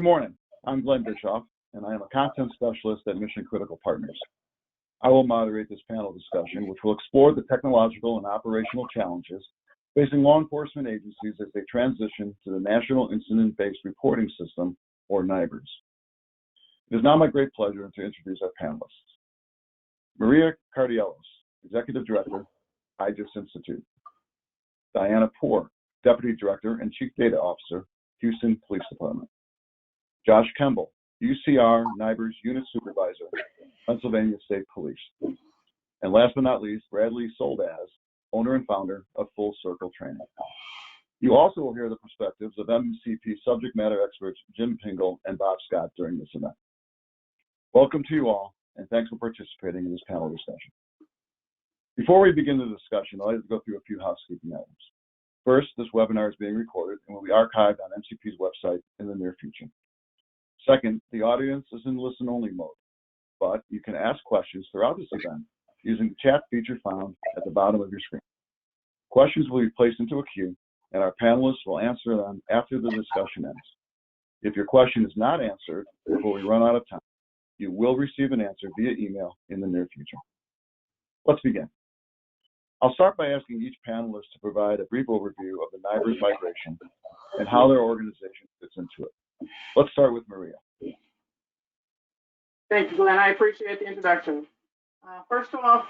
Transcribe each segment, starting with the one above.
Good morning. I'm Glenn Bischoff, and I am a content specialist at Mission Critical Partners. I will moderate this panel discussion, which will explore the technological and operational challenges facing law enforcement agencies as they transition to the National Incident-Based Reporting System, or NIBRS. It is now my great pleasure to introduce our panelists. Maria Cardielos, Executive Director, IJIS Institute. Diana Poor, Deputy Director and Chief Data Officer, Houston Police Department. Josh Kemble, UCR NIBRS Unit Supervisor, Pennsylvania State Police. And last but not least, Bradley Soldaz, owner and founder of Full Circle Training. You also will hear the perspectives of MCP subject matter experts Jim Pingle and Bob Scott during this event. Welcome to you all, and thanks for participating in this panel discussion. Before we begin the discussion, I'd like to go through a few housekeeping items. First, this webinar is being recorded and will be archived on MCP's website in the near future. Second, the audience is in listen-only mode, but you can ask questions throughout this event using the chat feature found at the bottom of your screen. Questions will be placed into a queue, and our panelists will answer them after the discussion ends. If your question is not answered before we run out of time, you will receive an answer via email in the near future. Let's begin. I'll start by asking each panelist to provide a brief overview of the NIBRS migration and how their organization fits into it. Let's start with Maria. Thank you, Glenn. I appreciate the introduction. First off,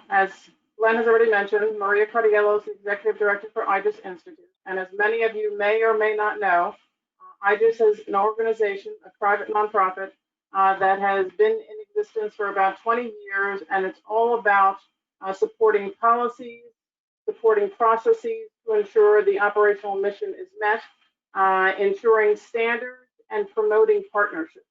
as Glenn has already mentioned, Maria Cardielos, Executive Director for IJIS Institute. And as many of you may or may not know, IJIS is an organization, a private nonprofit, that has been in existence for about 20 years, and it's all about supporting policies, supporting processes to ensure the operational mission is met, ensuring standards, and promoting partnerships.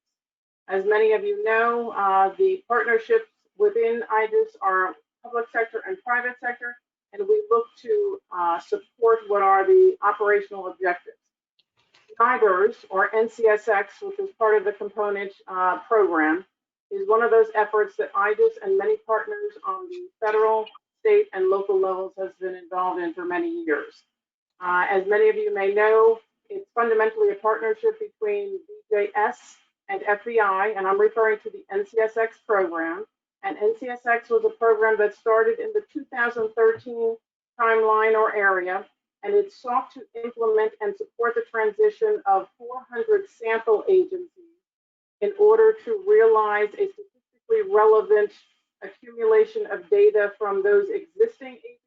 As many of you know, the partnerships within IJIS are public sector and private sector, and we look to support what are the operational objectives. NIBRS, or NCSX, which is part of the component program, is one of those efforts that IJIS and many partners on the federal, state, and local levels has been involved in for many years. As many of you may know, it's fundamentally a partnership between IJIS and FBI, and I'm referring to the NCSX program. And NCSX was a program that started in the 2013 timeline or area, and it sought to implement and support the transition of 400 sample agencies in order to realize a statistically relevant accumulation of data from those existing agencies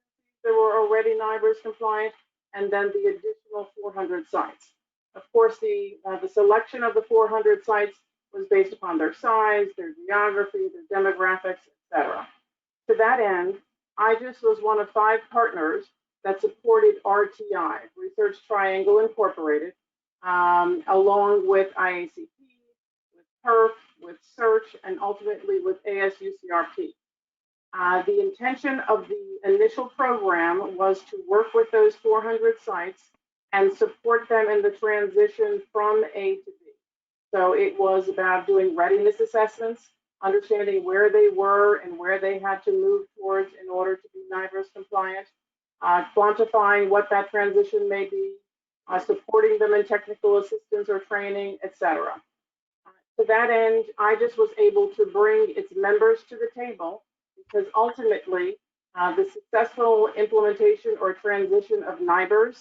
that were already NIBRS compliant, and then the additional 400 sites. Of course, the selection of the 400 sites was based upon their size, their geography, their demographics, etc. To that end, IJIS was one of 5 partners that supported RTI, Research Triangle Incorporated, along with IACP, with PERF, with SEARCH, and ultimately with ASUCRP. The intention of the initial program was to work with those 400 sites and support them in the transition from A to B. So it was about doing readiness assessments, understanding where they were and where they had to move towards in order to be NIBRS compliant, quantifying what that transition may be, supporting them in technical assistance or training, etc. To that end, IJIS was able to bring its members to the table because ultimately the successful implementation or transition of NIBRS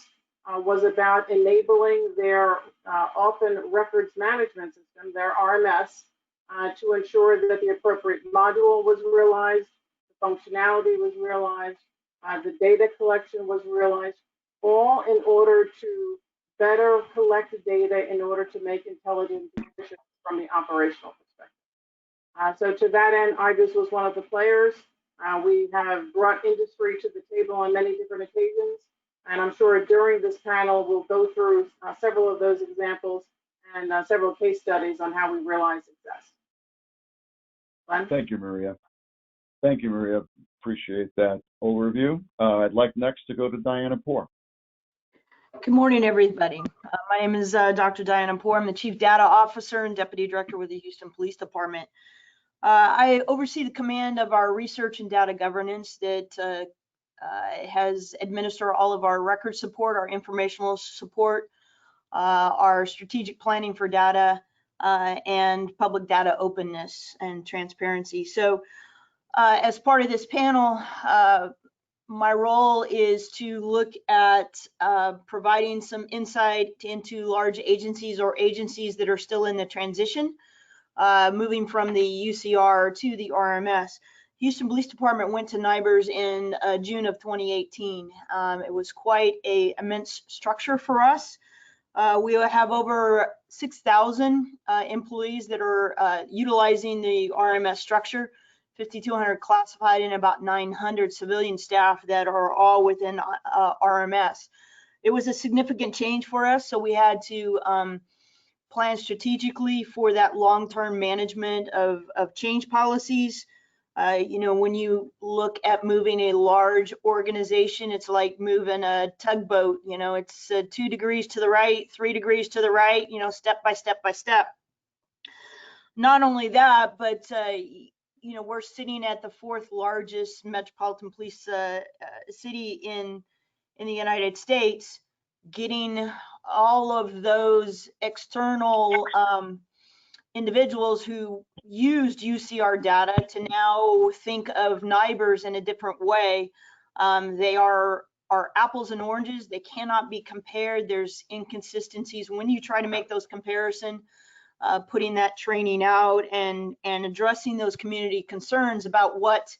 was about enabling their often records management system, their RMS, to ensure that the appropriate module was realized, the functionality was realized, the data collection was realized, all in order to better collect data in order to make intelligent decisions from the operational perspective. So to that end, IJIS was one of the players. We have brought industry to the table on many different occasions, and I'm sure during this panel we'll go through several of those examples and several case studies on how we realize success. Glenn? Thank you, Maria. Thank you, Maria. Appreciate that overview. I'd like next to go to Diana Poor. Good morning, everybody. My name is Dr. Diana Poor. I'm the Chief Data Officer and Deputy Director with the Houston Police Department. I oversee the command of our research and data governance that has administered all of our record support, our informational support, our strategic planning for data, and public data openness and transparency. So as part of this panel, my role is to look at providing some insight into large agencies or agencies that are still in the transition, moving from the UCR to the RMS. Houston Police Department went to NIBRS in June of 2018. It was quite an immense structure for us. We have over 6,000 employees that are utilizing the RMS structure, 5,200 classified and about 900 civilian staff that are all within RMS. It was a significant change for us, so we had to plan strategically for that long-term management of change policies. You know, when you look at moving a large organization, it's like moving a tugboat. You know, it's 2 degrees to the right, 3 degrees to the right, you know, step by step by step. Not only that, but you know, we're sitting at the 4th largest metropolitan police city in the United States, getting all of those external individuals who used UCR data to now think of NIBRS in a different way. They are apples and oranges. They cannot be compared. There's inconsistencies when you try to make those comparisons. Putting that training out and addressing those community concerns about what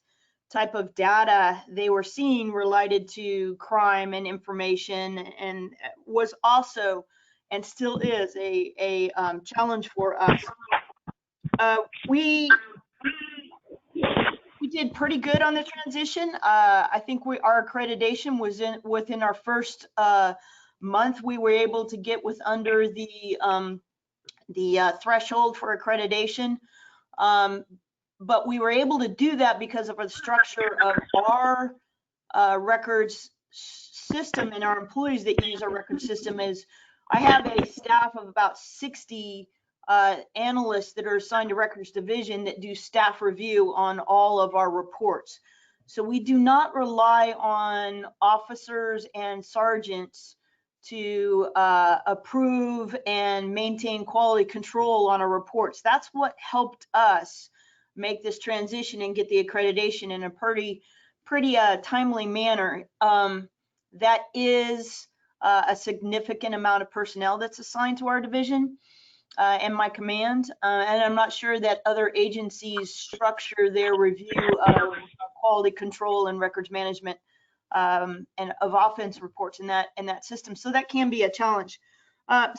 type of data they were seeing related to crime and information, and was also and still is a challenge for us. We did pretty good on the transition. I think our accreditation was within our first month. We were able to get under the threshold for accreditation, but we were able to do that because of the structure of our records system and our employees that use our record system. Is I have a staff of about 60 analysts that are assigned to records division that do staff review on all of our reports. So we do not rely on officers and sergeants to approve and maintain quality control on our reports. That's what helped us make this transition and get the accreditation in a pretty timely manner. That is a significant amount of personnel that's assigned to our division and my command, and I'm not sure that other agencies structure their review of quality control and records management and of offense reports in that system. So that can be a challenge.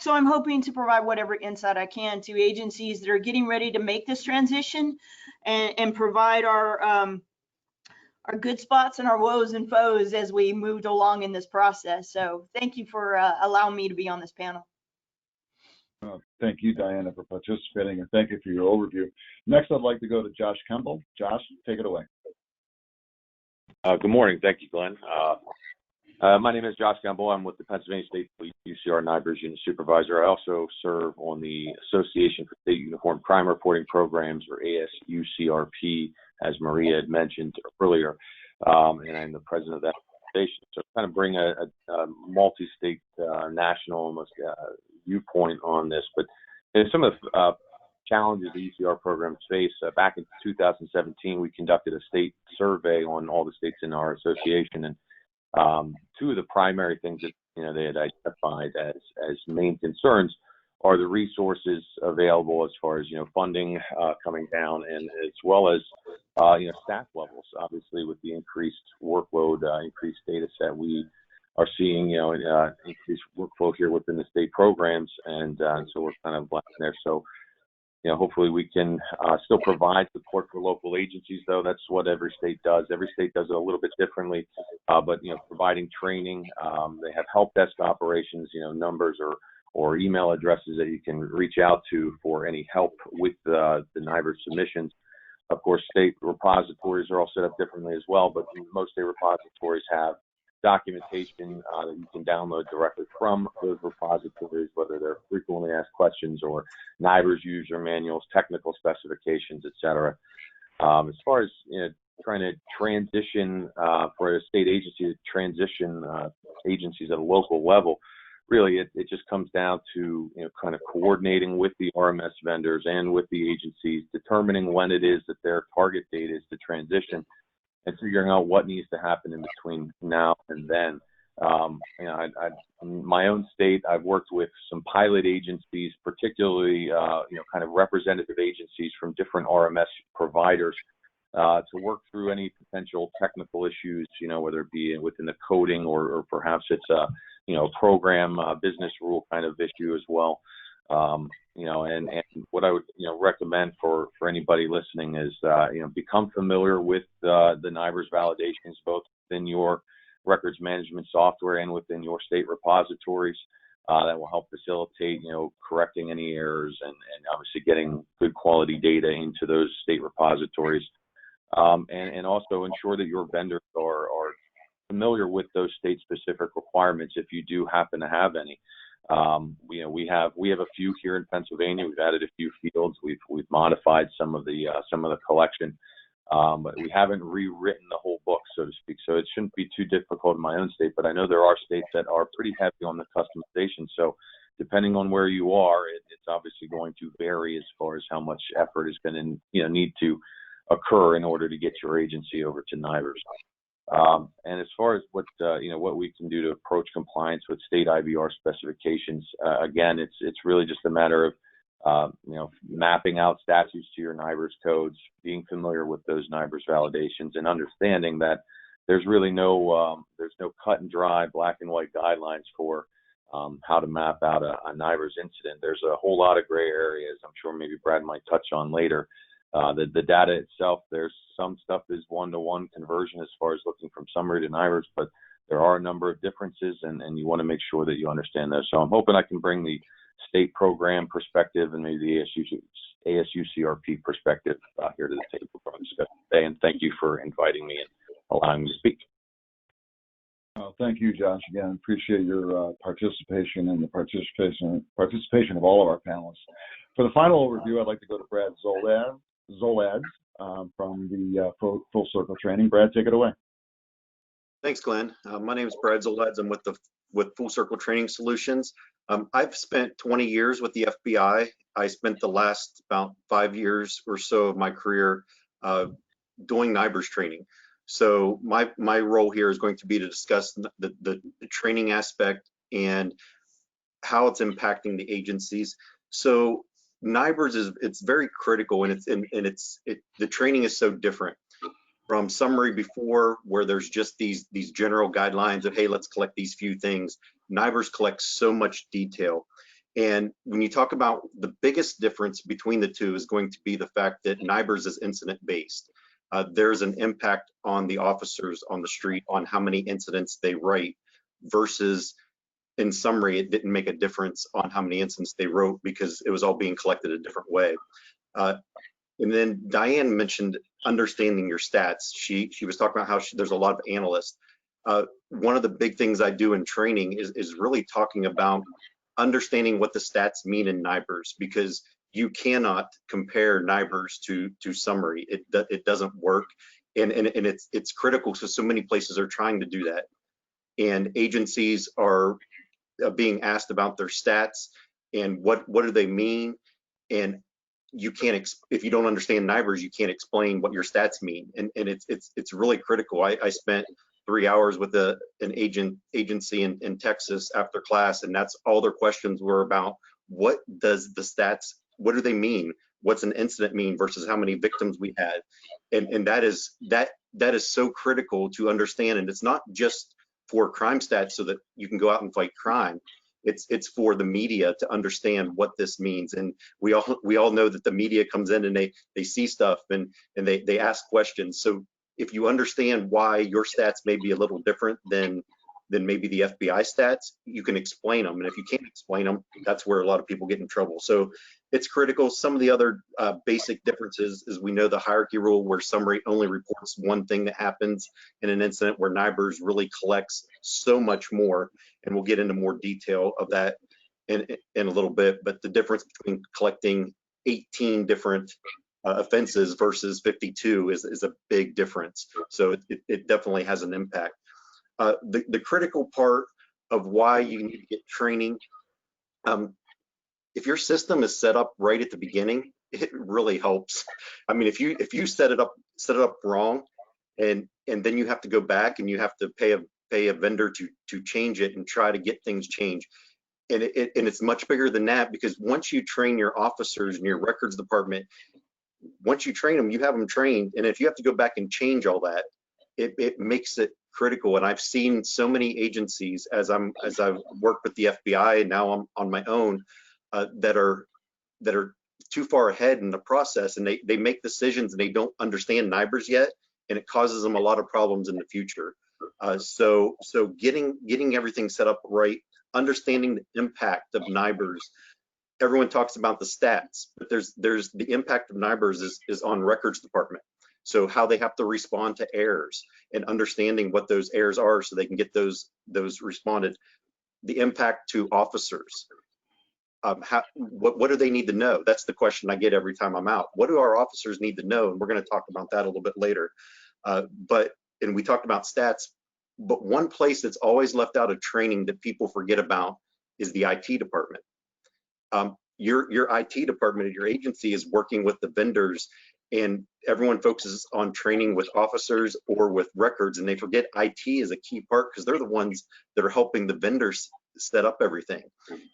So I'm hoping to provide whatever insight I can to agencies that are getting ready to make this transition and provide our good spots and our woes and foes as we moved along in this process. So thank you for allowing me to be on this panel. Thank you, Diana, for participating, and thank you for your overview. Next, I'd like to go to Josh Kemble. Josh, take it away. Good morning. Thank you, Glenn. My name is Josh Kemble. I'm with the Pennsylvania State Police UCR NIBRS Unit Supervisor. I also serve on the Association for State Uniform Crime Reporting Programs, or ASUCRP, as Maria had mentioned earlier, and I'm the president of that organization. So kind of bring a multi-state, national, almost viewpoint on this. But some of the challenges the UCR programs face, back in 2017, we conducted a state survey on all the states in our association, and two of the primary things that they had identified as main concerns are the resources available as far as funding coming down, and as well as staff levels. Obviously, with the increased workload, increased data set, we are seeing increased workflow here within the state programs, and so we're kind of blessed there. So hopefully we can still provide support for local agencies, though. That's what every state does. Every state does it a little bit differently, but providing training. They have help desk operations, numbers or email addresses that you can reach out to for any help with the NIBRS submissions. Of course, state repositories are all set up differently as well, but most state repositories have documentation that you can download directly from those repositories, whether they're frequently asked questions or NIBRS user manuals, technical specifications, etc. As far as trying to transition for a state agency to transition agencies at a local level, really it just comes down to, kind of coordinating with the RMS vendors and with the agencies, determining when it is that their target date is to transition, and figuring out what needs to happen in between now and then. In my own state, I've worked with some pilot agencies, particularly, kind of representative agencies from different RMS providers, to work through any potential technical issues, whether it be within the coding or perhaps it's a, program business rule kind of issue as well. And what I would, recommend for anybody listening is, become familiar with the NIBRS validations, both within your records management software and within your state repositories. That will help facilitate, correcting any errors and obviously getting good quality data into those state repositories. And also ensure that your vendors are familiar with those state-specific requirements if you do happen to have any. We have a few here in Pennsylvania. We've added a few fields. We've modified some of the collection, but we haven't rewritten the whole book, so to speak. So it shouldn't be too difficult in my own state. But I know there are states that are pretty heavy on the customization. So depending on where you are, it's obviously going to vary as far as how much effort is going to need to occur in order to get your agency over to NIBRS. And as far as what we can do to approach compliance with state IVR specifications, again, it's really just a matter of mapping out statutes to your NIBRS codes, being familiar with those NIBRS validations, and understanding that there's really no cut and dry black and white guidelines for how to map out a NIBRS incident. There's a whole lot of gray areas. I'm sure maybe Brad might touch on later. The data itself, there's some stuff is one-to-one conversion as far as looking from summary to NIBRS, but there are a number of differences, and you want to make sure that you understand those. So I'm hoping I can bring the state program perspective and maybe the ASU CRP perspective here to the table for our discussion today. And thank you for inviting me and allowing me to speak. Thank you, Josh. Again, appreciate your participation and the participation of all of our panelists. For the final overview, I'd like to go to Brad Zolad from the Full Circle Training. Brad, take it away. Thanks, Glenn. My name is Brad Zolad. I'm with Full Circle Training Solutions. I've spent 20 years with the FBI. I spent the last about 5 years or so of my career doing NIBRS training. So my role here is going to be to discuss the training aspect and how it's impacting the agencies. So NIBRS it's very critical, and the training is so different from summary before, where there's just these general guidelines of, hey, let's collect these few things. NIBRS collects so much detail. And when you talk about the biggest difference between the two is going to be the fact that NIBRS is incident based. There's an impact on the officers on the street on how many incidents they write, versus in summary, it didn't make a difference on how many incidents they wrote because it was all being collected a different way. And then Diane mentioned understanding your stats. She was talking about how there's a lot of analysts. One of the big things I do in training is really talking about understanding what the stats mean in NIBRS, because you cannot compare NIBRS to summary. It doesn't work, and it's critical. So many places are trying to do that, and agencies are being asked about their stats and what do they mean, and you can't, if you don't understand NIBRS, you can't explain what your stats mean, and it's really critical. I spent 3 hours with an agency in Texas after class, and that's all their questions were about. What does the stats, what do they mean? What's an incident mean versus how many victims we had? And that is so critical to understand. And it's not just for crime stats so that you can go out and fight crime. It's for the media to understand what this means. And we all know that the media comes in and they see stuff and they ask questions. So if you understand why your stats may be a little different than maybe the FBI stats, you can explain them. And if you can't explain them, that's where a lot of people get in trouble. So it's critical. Some of the other basic differences is we know the hierarchy rule, where summary only reports one thing that happens in an incident, where NIBRS really collects so much more. And we'll get into more detail of that in a little bit. But the difference between collecting 18 different offenses versus 52 is a big difference. So it definitely has an impact. The critical part of why you need to get training. If your system is set up right at the beginning, it really helps. I mean, if you set it up wrong, and then you have to go back and you have to pay a vendor to change it and try to get things changed. And it's much bigger than that, because once you train your officers in your records department, once you train them, you have them trained. And if you have to go back and change all that, it makes it critical. And I've seen so many agencies as I've worked with the FBI, and now I'm on my own, that are too far ahead in the process, and they make decisions and they don't understand NIBRS yet, and it causes them a lot of problems in the future. So getting everything set up right, understanding the impact of NIBRS. Everyone talks about the stats, but there's the impact of NIBRS is on records department. So how they have to respond to errors, and understanding what those errors are so they can get those responded. The impact to officers. What do they need to know? That's the question I get every time I'm out. What do our officers need to know? And we're going to talk about that a little bit later. And we talked about stats, but one place that's always left out of training that people forget about is the IT department. Your IT department at your agency is working with the vendors, and everyone focuses on training with officers or with records, and they forget IT is a key part, because they're the ones that are helping the vendors set up everything.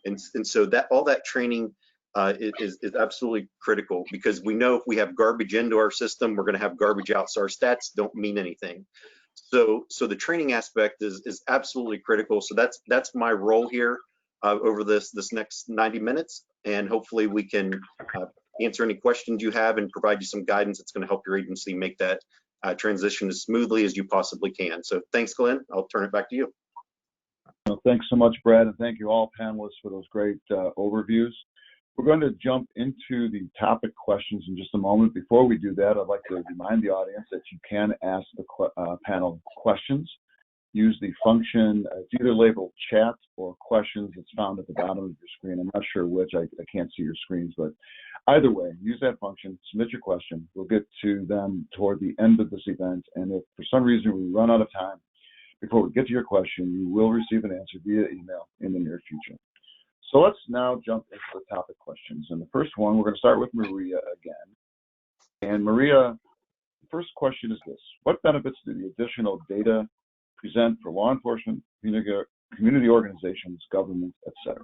And so that all that training is absolutely critical, because we know if we have garbage into our system, we're going to have garbage out. So our stats don't mean anything. So the training aspect is absolutely critical. So that's my role here over this next 90 minutes, and hopefully we can answer any questions you have and provide you some guidance that's going to help your agency make that transition as smoothly as you possibly can. So thanks, Glenn. I'll turn it back to you. Well, thanks so much, Brad, and thank you all panelists for those great overviews. We're going to jump into the topic questions in just a moment. Before we do that, I'd like to remind the audience that you can ask the panel questions. Use the function, it's either labeled chat or questions. It's found at the bottom of your screen. I'm not sure which, I can't see your screens, but either way, use that function, submit your question. We'll get to them toward the end of this event, and if for some reason we run out of time before we get to your question, you will receive an answer via email in the near future. So let's now jump into the topic questions. And the first one, we're going to start with Maria again. And Maria, the first question is this: what benefits do the additional data present for law enforcement, community organizations, government, etc.?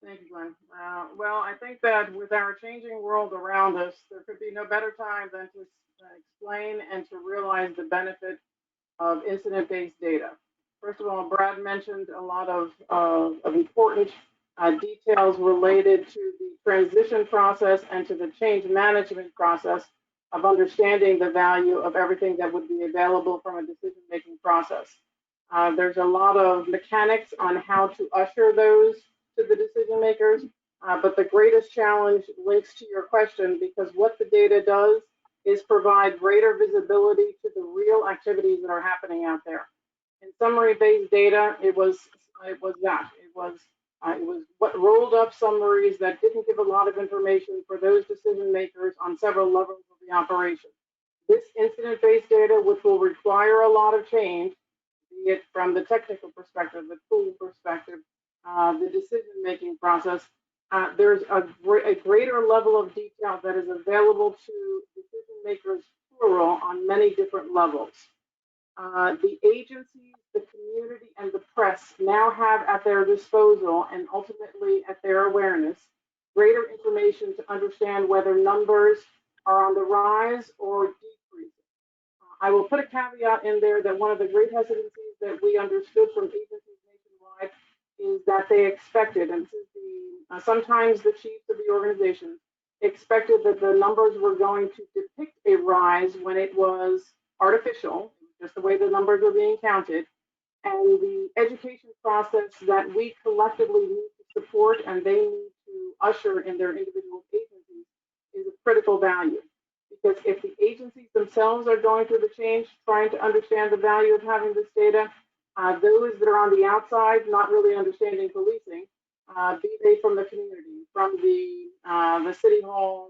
Thank you, Glenn. Well, I think that with our changing world around us, there could be no better time than to explain and to realize the benefit of incident-based data. First of all, Brad mentioned a lot of important details related to the transition process and to the change management process of understanding the value of everything that would be available from a decision-making process. There's a lot of mechanics on how to usher those to the decision makers, but the greatest challenge links to your question, because what the data does is provide greater visibility to the real activities that are happening out there. In summary-based data, it was what rolled up summaries that didn't give a lot of information for those decision makers on several levels of the operation. This incident-based data, which will require a lot of change, be it from the technical perspective, the tool perspective, the decision-making process, there's a greater level of detail that is available to decision makers, plural, on many different levels. The agencies, the community, and the press now have at their disposal, and ultimately at their awareness, greater information to understand whether numbers are on the rise or decreasing. I will put a caveat in there that one of the great hesitancies that we understood from agencies nationwide is that they expected, and this is sometimes the chiefs of the organization expected that the numbers were going to depict a rise when it was artificial, just the way the numbers are being counted. And the education process that we collectively need to support and they need to usher in their individual agencies is of critical value. Because if the agencies themselves are going through the change, trying to understand the value of having this data, those that are on the outside, not really understanding policing, be they from the community, from the city hall,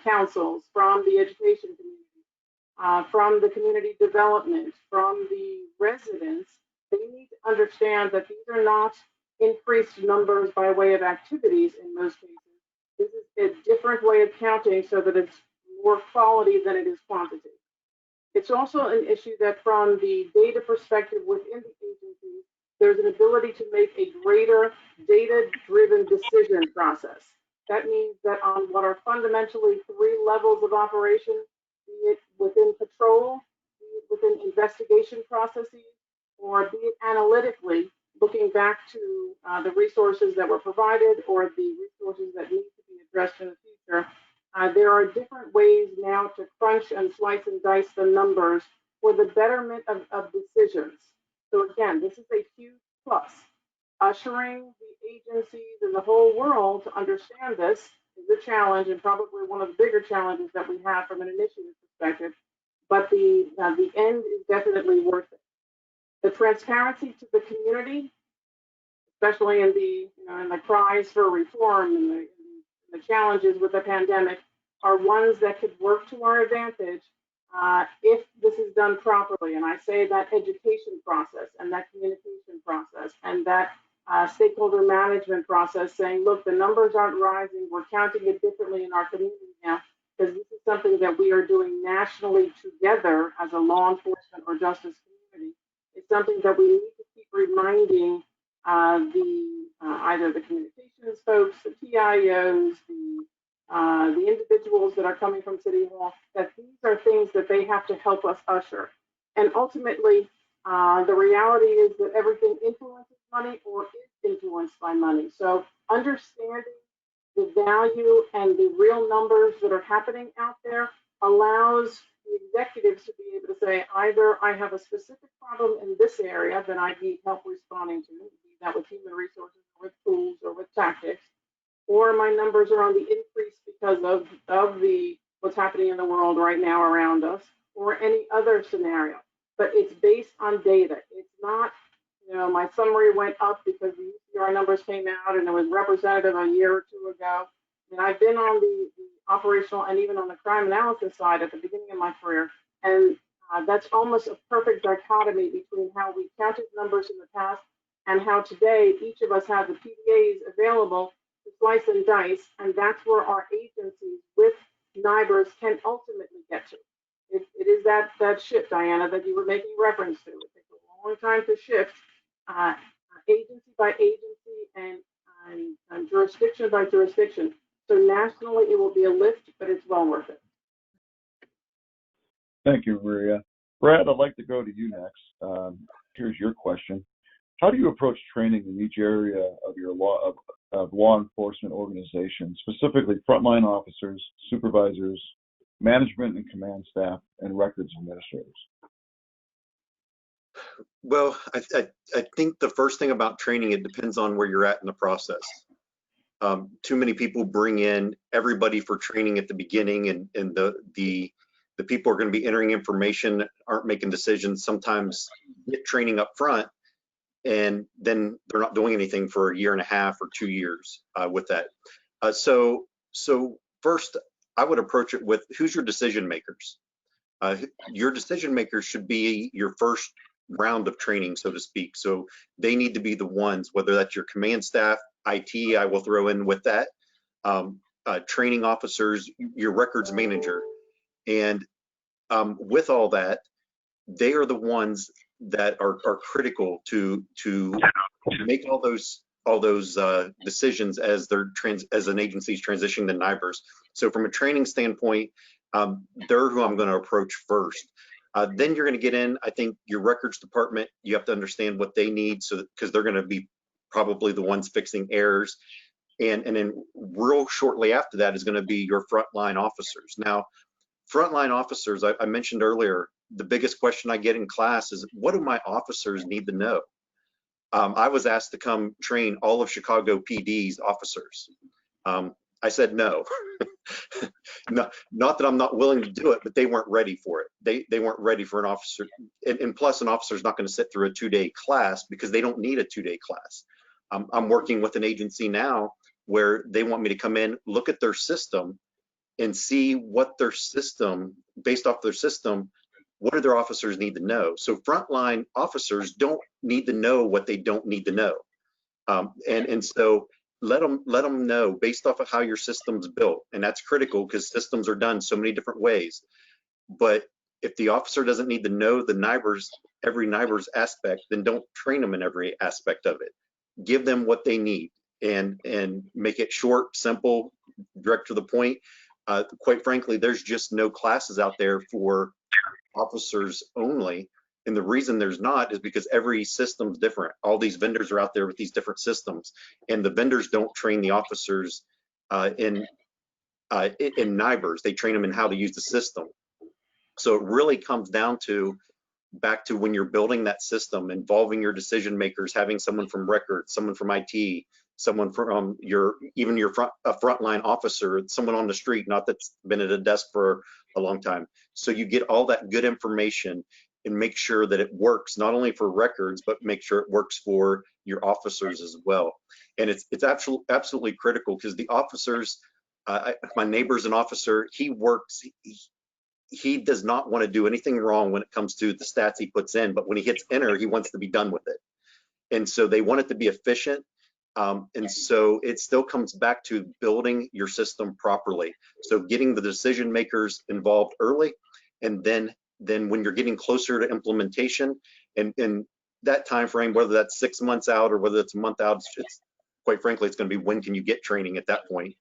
councils, from the education community, from the community development, from the residents, they need to understand that these are not increased numbers by way of activities in most cases. This is a different way of counting so that it's more quality than it is quantity. It's also an issue that from the data perspective within the agency, there's an ability to make a greater data-driven decision process. That means that on what are fundamentally 3 levels of operation, be it within patrol, be it within investigation processes, or be it analytically, looking back to the resources that were provided or the resources that need to be addressed in the future, there are different ways now to crunch and slice and dice the numbers for the betterment of decisions. So again, this is a huge plus. Ushering the agencies and the whole world to understand this is a challenge, and probably one of the bigger challenges that we have from an initiative perspective, but the end is definitely worth it. The transparency to the community, especially in the in the cries for reform and the challenges with the pandemic, are ones that could work to our advantage if this is done properly. And I say that education process and that communication process and that stakeholder management process, saying, look, the numbers aren't rising, we're counting it differently in our community now, because this is something that we are doing nationally together as a law enforcement or justice community. It's something that we need to keep reminding either the communications folks, the TIOs, the individuals that are coming from City Hall, that these are things that they have to help us usher. And ultimately, the reality is that everything influences money or is influenced by money. So understanding the value and the real numbers that are happening out there allows the executives to be able to say, either I have a specific problem in this area that I need help responding to, be that with human resources, or with tools, or with tactics, or my numbers are on the increase because of the what's happening in the world right now around us, or any other scenario. But it's based on data. It's not, my summary went up because the UCR numbers came out and it was representative a year or 2 ago. And I've been on the operational and even on the crime analysis side at the beginning of my career. And that's almost a perfect dichotomy between how we counted numbers in the past and how today each of us have the PDAs available to slice and dice. And that's where our agencies with NIBRS can ultimately get to. It is that shift, Diana, that you were making reference to. It takes a long time to shift agency by agency and jurisdiction by jurisdiction. So nationally, it will be a lift, but it's well worth it. Thank you, Maria. Brad, I'd like to go to you next. Here's your question. How do you approach training in each area of your law enforcement organization, specifically frontline officers, supervisors, management and command staff, and records administrators? Well, I think the first thing about training, it depends on where you're at in the process. Too many people bring in everybody for training at the beginning, and the people are going to be entering information, aren't making decisions, sometimes get training up front, and then they're not doing anything for a year and a half or 2 years with that. So first, I would approach it with, who's your decision makers? Your decision makers should be your first round of training, so to speak. So they need to be the ones, whether that's your command staff, IT, I will throw in with that, training officers, your records manager. And with all that, they are the ones that are critical to make all those decisions as as an agency's transitioning to NIBRS. So from a training standpoint, they're who I'm going to approach first. Then you're going to get in, I think, your records department. You have to understand what they need, because they're going to be probably the ones fixing errors. And then real shortly after that is going to be your frontline officers. Now, frontline officers, I mentioned earlier, the biggest question I get in class is, what do my officers need to know? I was asked to come train all of Chicago PD's officers. I said no. No, not that I'm not willing to do it, but they weren't ready for it. They weren't ready for an officer. And plus, an officer is not going to sit through a 2-day class, because they don't need a 2-day class. I'm working with an agency now where they want me to come in, look at their system, and see what their system, based off their system, what do their officers need to know? So frontline officers don't need to know what they don't need to know. And so let them know based off of how your system's built. And that's critical because systems are done so many different ways. But if the officer doesn't need to know the NIBRS, every NIBRS aspect, then don't train them in every aspect of it. Give them what they need and make it short, simple, direct to the point. Quite frankly, there's just no classes out there for officers only. And the reason there's not is because every system's different. All these vendors are out there with these different systems, and the vendors don't train the officers in NIBRS. They train them in how to use the system. So it really comes down to back to when you're building that system, involving your decision makers, having someone from records, someone from IT, someone from your frontline officer, someone on the street, not that's been at a desk for a long time. So you get all that good information and make sure that it works not only for records, but make sure it works for your officers as well. And it's absolutely critical because the officers, my neighbor's an officer, he does not want to do anything wrong when it comes to the stats he puts in, but when he hits enter, he wants to be done with it. And so they want it to be efficient. And so it still comes back to building your system properly. So getting the decision makers involved early, and then when you're getting closer to implementation and that time frame, whether that's 6 months out or whether it's a month out, it's quite frankly, it's going to be when can you get training at that point,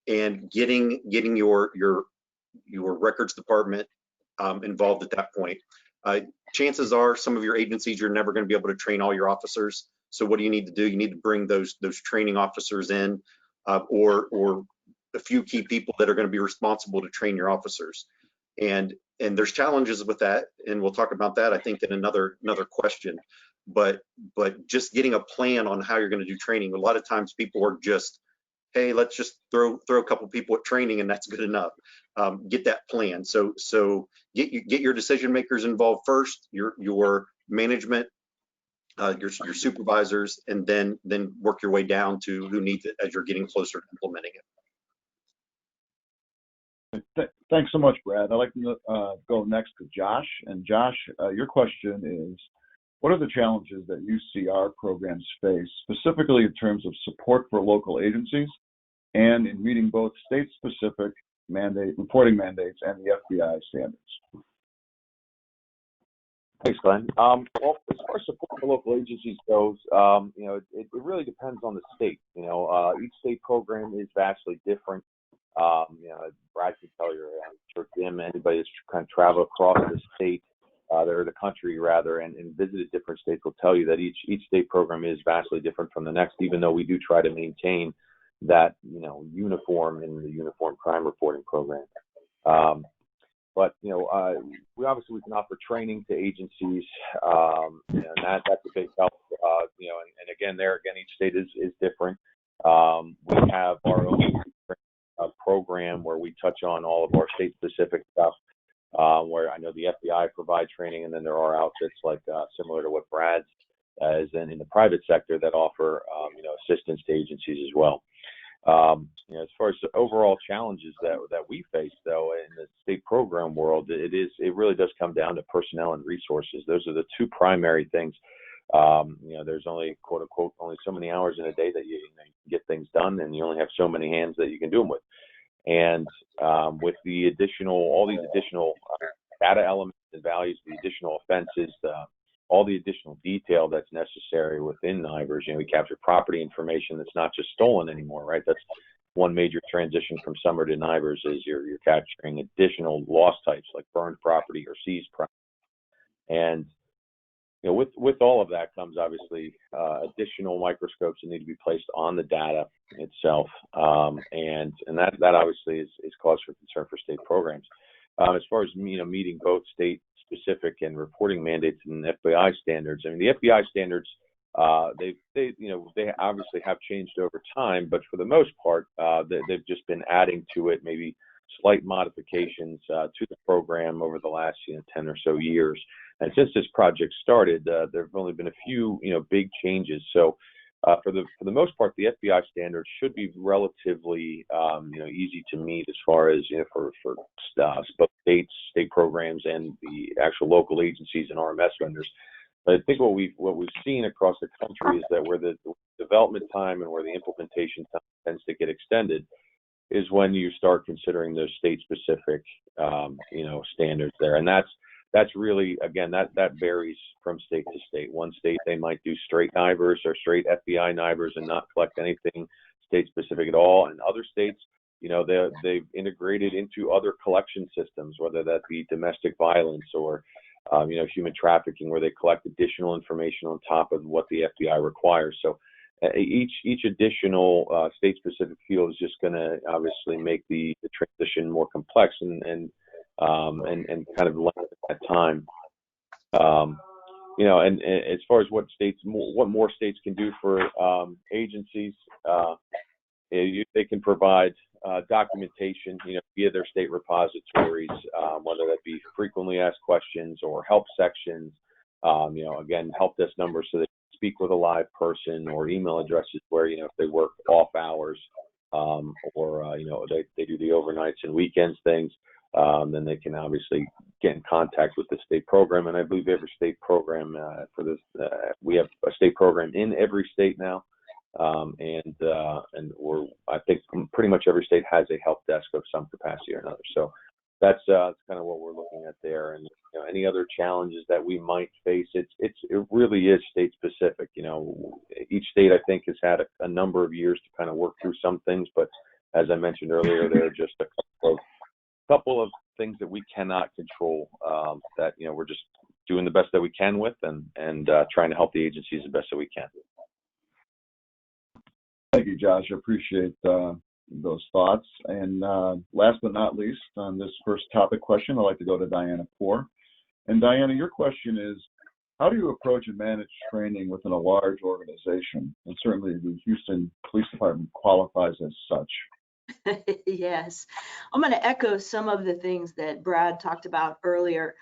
and getting your records department involved at that point. Chances are some of your agencies, you're never going to be able to train all your officers. So what do you need to do? You need to bring those training officers in, or a few key people that are going to be responsible to train your officers. And there's challenges with that, and we'll talk about that, I think, in another question. But just getting a plan on how you're going to do training. A lot of times people are just, hey, let's just throw a couple people at training and that's good enough. Get that plan. So get your decision makers involved first, your management, your supervisors, and then work your way down to who needs it as you're getting closer to implementing it. Thanks so much, Brad. I'd like to go next to Josh. And Josh, your question is, what are the challenges that you see our programs face, specifically in terms of support for local agencies and in meeting both state-specific reporting mandates and the FBI standards? Thanks, Glenn. Well, as far as support for local agencies goes, it really depends on the state. Each state program is vastly different. Brad can tell you, sure, Jim, anybody that's kind of traveled across the state, or the country rather, and visited different states will tell you that each state program is vastly different from the next, even though we do try to maintain that, uniform in the Uniform Crime Reporting Program. But we obviously can offer training to agencies, and that's a big help. And again, each state is different. We have our own program where we touch on all of our state-specific stuff. Where I know the FBI provide training, and then there are outfits like similar to what Brad's is in the private sector that offer assistance to agencies as well. As far as the overall challenges that we face, though, in the state program world, it really does come down to personnel and resources. Those are the two primary things. There's only, quote unquote, only so many hours in a day that you can get things done, and you only have so many hands that you can do them with. And with all these additional data elements and values, the additional offenses, all the additional detail that's necessary within NIBRS, we capture property information that's not just stolen anymore, right? That's one major transition from summer to NIBRS is you're capturing additional loss types like burned property or seized property. And with all of that comes obviously additional microscopes that need to be placed on the data itself, and that obviously is cause for concern for state programs. As far as meeting both state-specific and reporting mandates and FBI standards, I mean the FBI standards they obviously have changed over time, but for the most part they've just been adding to it, maybe slight modifications to the program over the last 10 or so years. And since this project started, there have only been a few big changes. So For the most part, the FBI standards should be relatively easy to meet as far as for states, state programs, and the actual local agencies and RMS vendors. But I think what we've seen across the country is that where the development time and where the implementation time tends to get extended is when you start considering those state-specific standards there, and that's really, again, that varies from state to state. One state, they might do straight NIBRS or straight FBI NIBRS and not collect anything state-specific at all. And other states, they've integrated into other collection systems, whether that be domestic violence or, human trafficking, where they collect additional information on top of what the FBI requires. So each additional state-specific field is just going to obviously make the transition more complex and kind of lengthen that time. And as far as what more states can do for agencies, they can provide documentation, via their state repositories, whether that be frequently asked questions or help sections. Again, help desk numbers so they can speak with a live person, or email addresses where if they work off hours, or they do the overnights and weekends things. Then they can obviously get in contact with the state program. And I believe every state program for this, we have a state program in every state now. I think pretty much every state has a help desk of some capacity or another. So that's kind of what we're looking at there. And any other challenges that we might face, it really is state specific. Each state, I think, has had a number of years to kind of work through some things, but as I mentioned earlier, there are just a couple of things that we cannot control, that we're just doing the best that we can with, and trying to help the agencies the best that we can. Thank you, Josh. I appreciate those thoughts. And last but not least, on this first topic question, I'd like to go to Diana Poor. And Diana, your question is, how do you approach and manage training within a large organization? And certainly the Houston Police Department qualifies as such. Yes, I'm going to echo some of the things that Brad talked about earlier.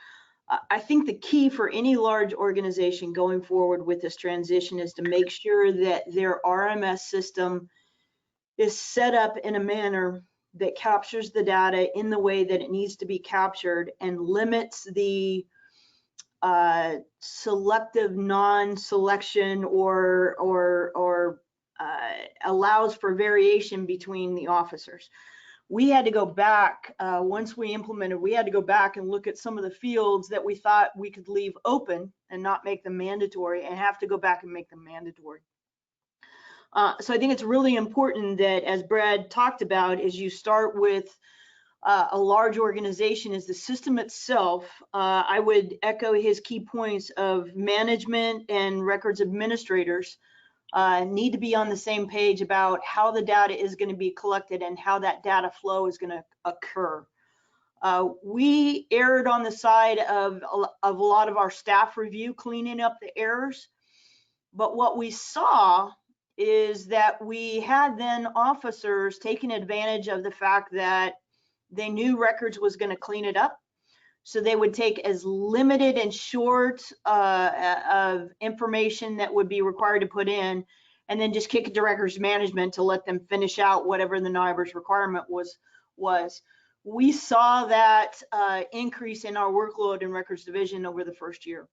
I think the key for any large organization going forward with this transition is to make sure that their RMS system is set up in a manner that captures the data in the way that it needs to be captured, and limits the selective non-selection or allows for variation between the officers. We had to go back, once we implemented, we had to go back and look at some of the fields that we thought we could leave open and not make them mandatory, and have to go back and make them mandatory. So I think it's really important that, as Brad talked about, is you start with a large organization is the system itself. I would echo his key points of management and records administrators need to be on the same page about how the data is going to be collected and how that data flow is going to occur. We erred on the side of a lot of our staff review, cleaning up the errors. But what we saw is that we had then officers taking advantage of the fact that they knew records was going to clean it up. So they would take as limited and short of information that would be required to put in, and then just kick it to records management to let them finish out whatever the NIBRS requirement was. We saw that increase in our workload in records division over the first year.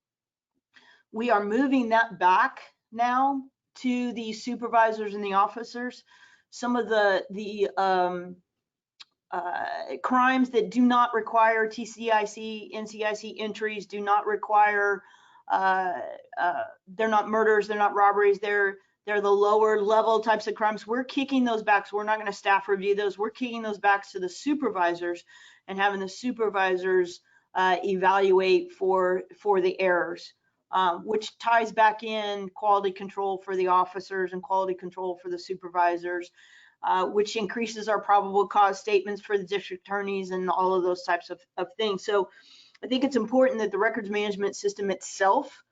We are moving that back now to the supervisors and the officers. Some of the crimes that do not require TCIC, NCIC entries, do not require, they're not murders, they're not robberies, they're the lower level types of crimes. We're kicking those back. So we're not going to staff review those. We're kicking those back to the supervisors and having the supervisors evaluate for the errors, which ties back in quality control for the officers and quality control for the supervisors, which increases our probable cause statements for the district attorneys and all of those types of things. So I think it's important that the records management system itself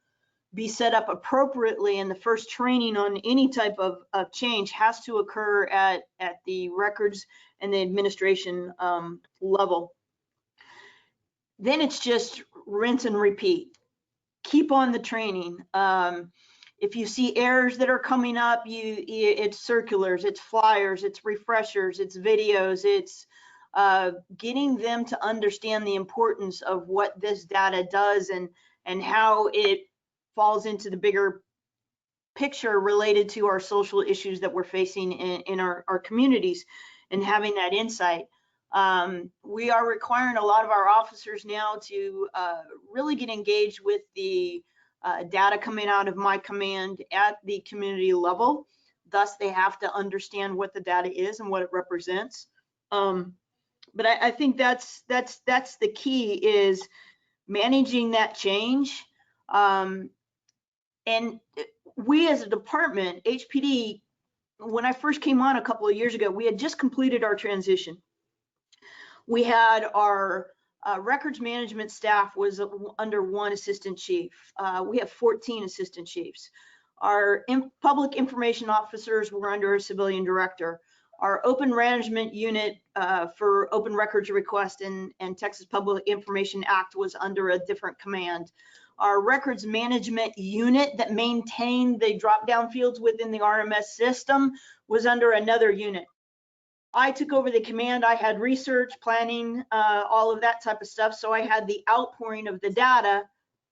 be set up appropriately, and the first training on any type of change has to occur at the records and the administration level. Then it's just rinse and repeat. Keep on the training. if you see errors that are coming up, it's circulars, it's flyers, it's refreshers, it's videos, it's getting them to understand the importance of what this data does and how it falls into the bigger picture related to our social issues that we're facing in our communities, and having that insight. We are requiring a lot of our officers now to really get engaged with the data coming out of my command at the community level. Thus, they have to understand what the data is and what it represents. But I think that's the key, is managing that change. And we as a department, HPD, when I first came on a couple of years ago, we had just completed our transition. We had our records management staff was under one assistant chief. We have 14 assistant chiefs. Our public information officers were under a civilian director. Our open management unit for open records request and Texas Public Information Act was under a different command. Our records management unit that maintained the drop-down fields within the RMS system was under another unit. I took over the command. I had research, planning, all of that type of stuff. So I had the outpouring of the data.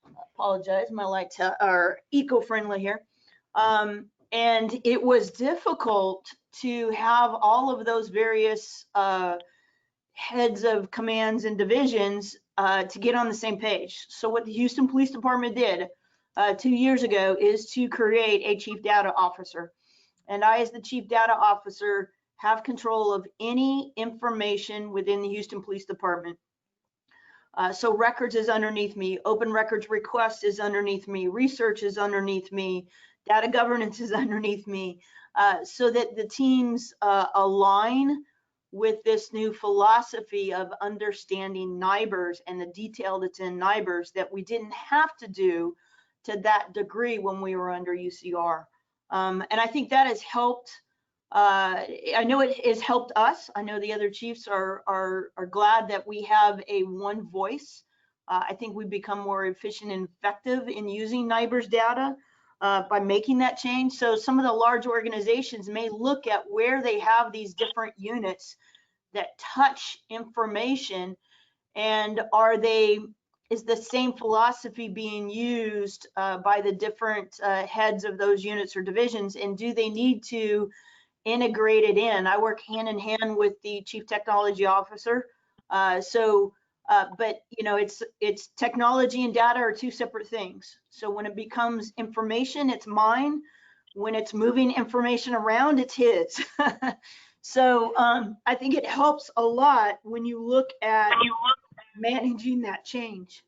I apologize, my lights are eco-friendly here. And it was difficult to have all of those various heads of commands and divisions to get on the same page. So what the Houston Police Department did 2 years ago is to create a chief data officer. And I, as the chief data officer, have control of any information within the Houston Police Department. So records is underneath me, open records request is underneath me, research is underneath me, data governance is underneath me, so that the teams align with this new philosophy of understanding NIBRS and the detail that's in NIBRS that we didn't have to do to that degree when we were under UCR. And I think that has helped. I know it has helped us. I know the other chiefs are glad that we have a one voice. I think we've become more efficient and effective in using NIBRS data by making that change. So some of the large organizations may look at where they have these different units that touch information, and is the same philosophy being used by the different heads of those units or divisions, and do they need to integrate it in? I work hand in hand with the chief technology officer. But you know, it's technology and data are two separate things. So when it becomes information, it's mine. When it's moving information around, it's his. So I think it helps a lot when you look at managing that change.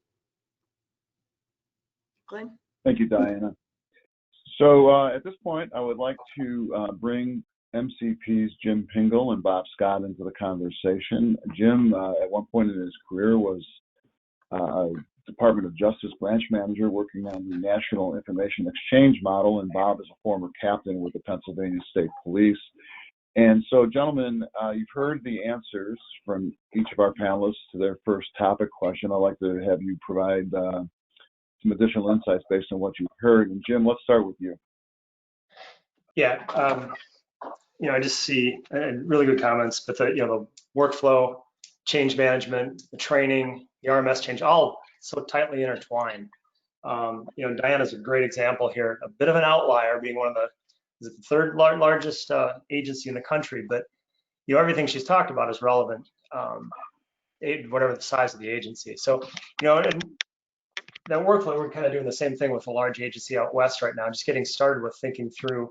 Glenn? Thank you, Diana. So at this point, I would like to bring MCP's Jim Pingle and Bob Scott into the conversation. Jim, at one point in his career, was a Department of Justice branch manager working on the National Information Exchange model, and Bob is a former captain with the Pennsylvania State Police. And so, gentlemen, you've heard the answers from each of our panelists to their first topic question. I'd like to have you provide some additional insights based on what you've heard. And Jim, let's start with you. Yeah, you know, I just see really good comments, but the workflow, change management, the training, the RMS change, all so tightly intertwined. You know, Diana's a great example here, a bit of an outlier, being one of the third largest agency in the country, but you know, everything she's talked about is relevant, whatever the size of the agency. So, you know, and that workflow, we're kind of doing the same thing with a large agency out west right now, just getting started with thinking through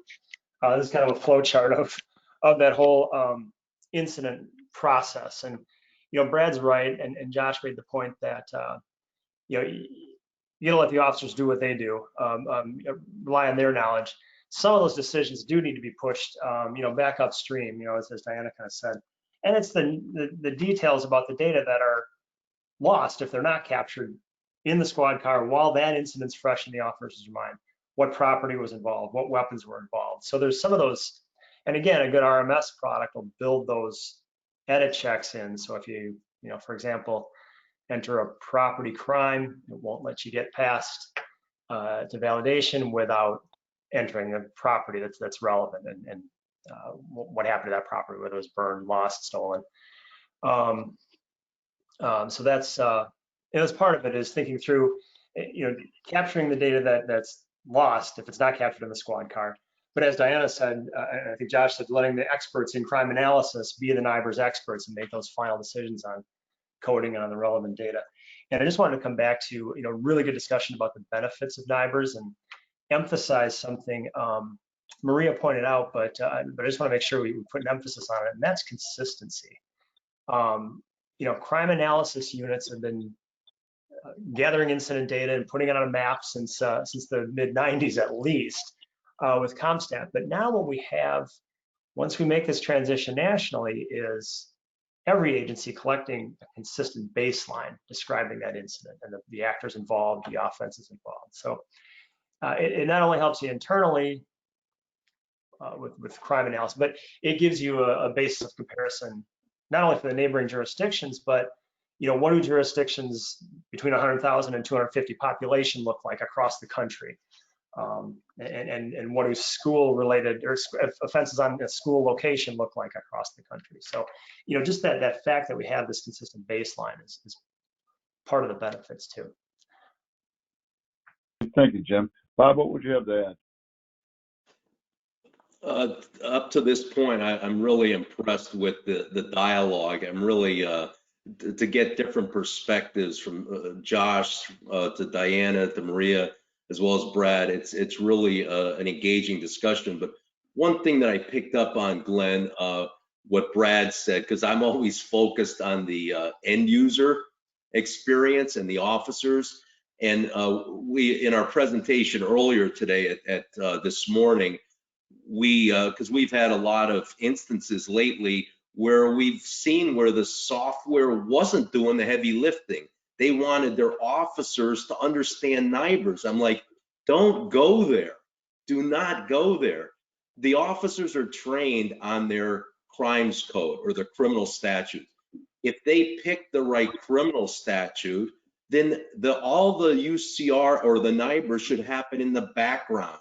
this is kind of a flow chart of that whole incident process. And you know, Brad's right, and Josh made the point that you know, you gotta let the officers do what they do, rely on their knowledge. Some of those decisions do need to be pushed, you know, back upstream, you know, as Diana kind of said. And it's the details about the data that are lost if they're not captured in the squad car while that incident's fresh in the officer's mind. What property was involved, what weapons were involved. So there's some of those, and again, a good RMS product will build those edit checks in. So if you know, for example, enter a property crime, it won't let you get past to validation without entering the property that's relevant and what happened to that property, whether it was burned, lost, stolen. So that's part of it is thinking through, capturing the data that's lost if it's not captured in the squad car. But as Diana said, and I think Josh said, letting the experts in crime analysis be the NIBRS experts and make those final decisions on coding and on the relevant data. And I just wanted to come back to, really good discussion about the benefits of NIBRS and emphasize something Maria pointed out, but I just want to make sure we put an emphasis on it, and that's consistency. Crime analysis units have been gathering incident data and putting it on a map since the mid-90s at least with CompStat. But now what we have, once we make this transition nationally, is every agency collecting a consistent baseline describing that incident and the actors involved, the offenses involved. So it not only helps you internally with crime analysis, but it gives you a basis of comparison, not only for the neighboring jurisdictions, but what do jurisdictions between 100,000 and 250 population look like across the country? And what do school-related or offenses on a school location look like across the country? So, just that fact that we have this consistent baseline is part of the benefits too. Thank you, Jim. Bob, what would you have to add? Up to this point, I'm really impressed with the dialogue. I'm really to get different perspectives from Josh to Diana to Maria, as well as Brad. It's really an engaging discussion. But one thing that I picked up on, Glenn, what Brad said, because I'm always focused on the end user experience and the officers. And we, in our presentation earlier today at this morning, because we've had a lot of instances lately where we've seen where the software wasn't doing the heavy lifting. They wanted their officers to understand NIBRS. I'm like, don't go there. Do not go there. The officers are trained on their crimes code or their criminal statute. If they pick the right criminal statute, then all the UCR or the NIBRS should happen in the background.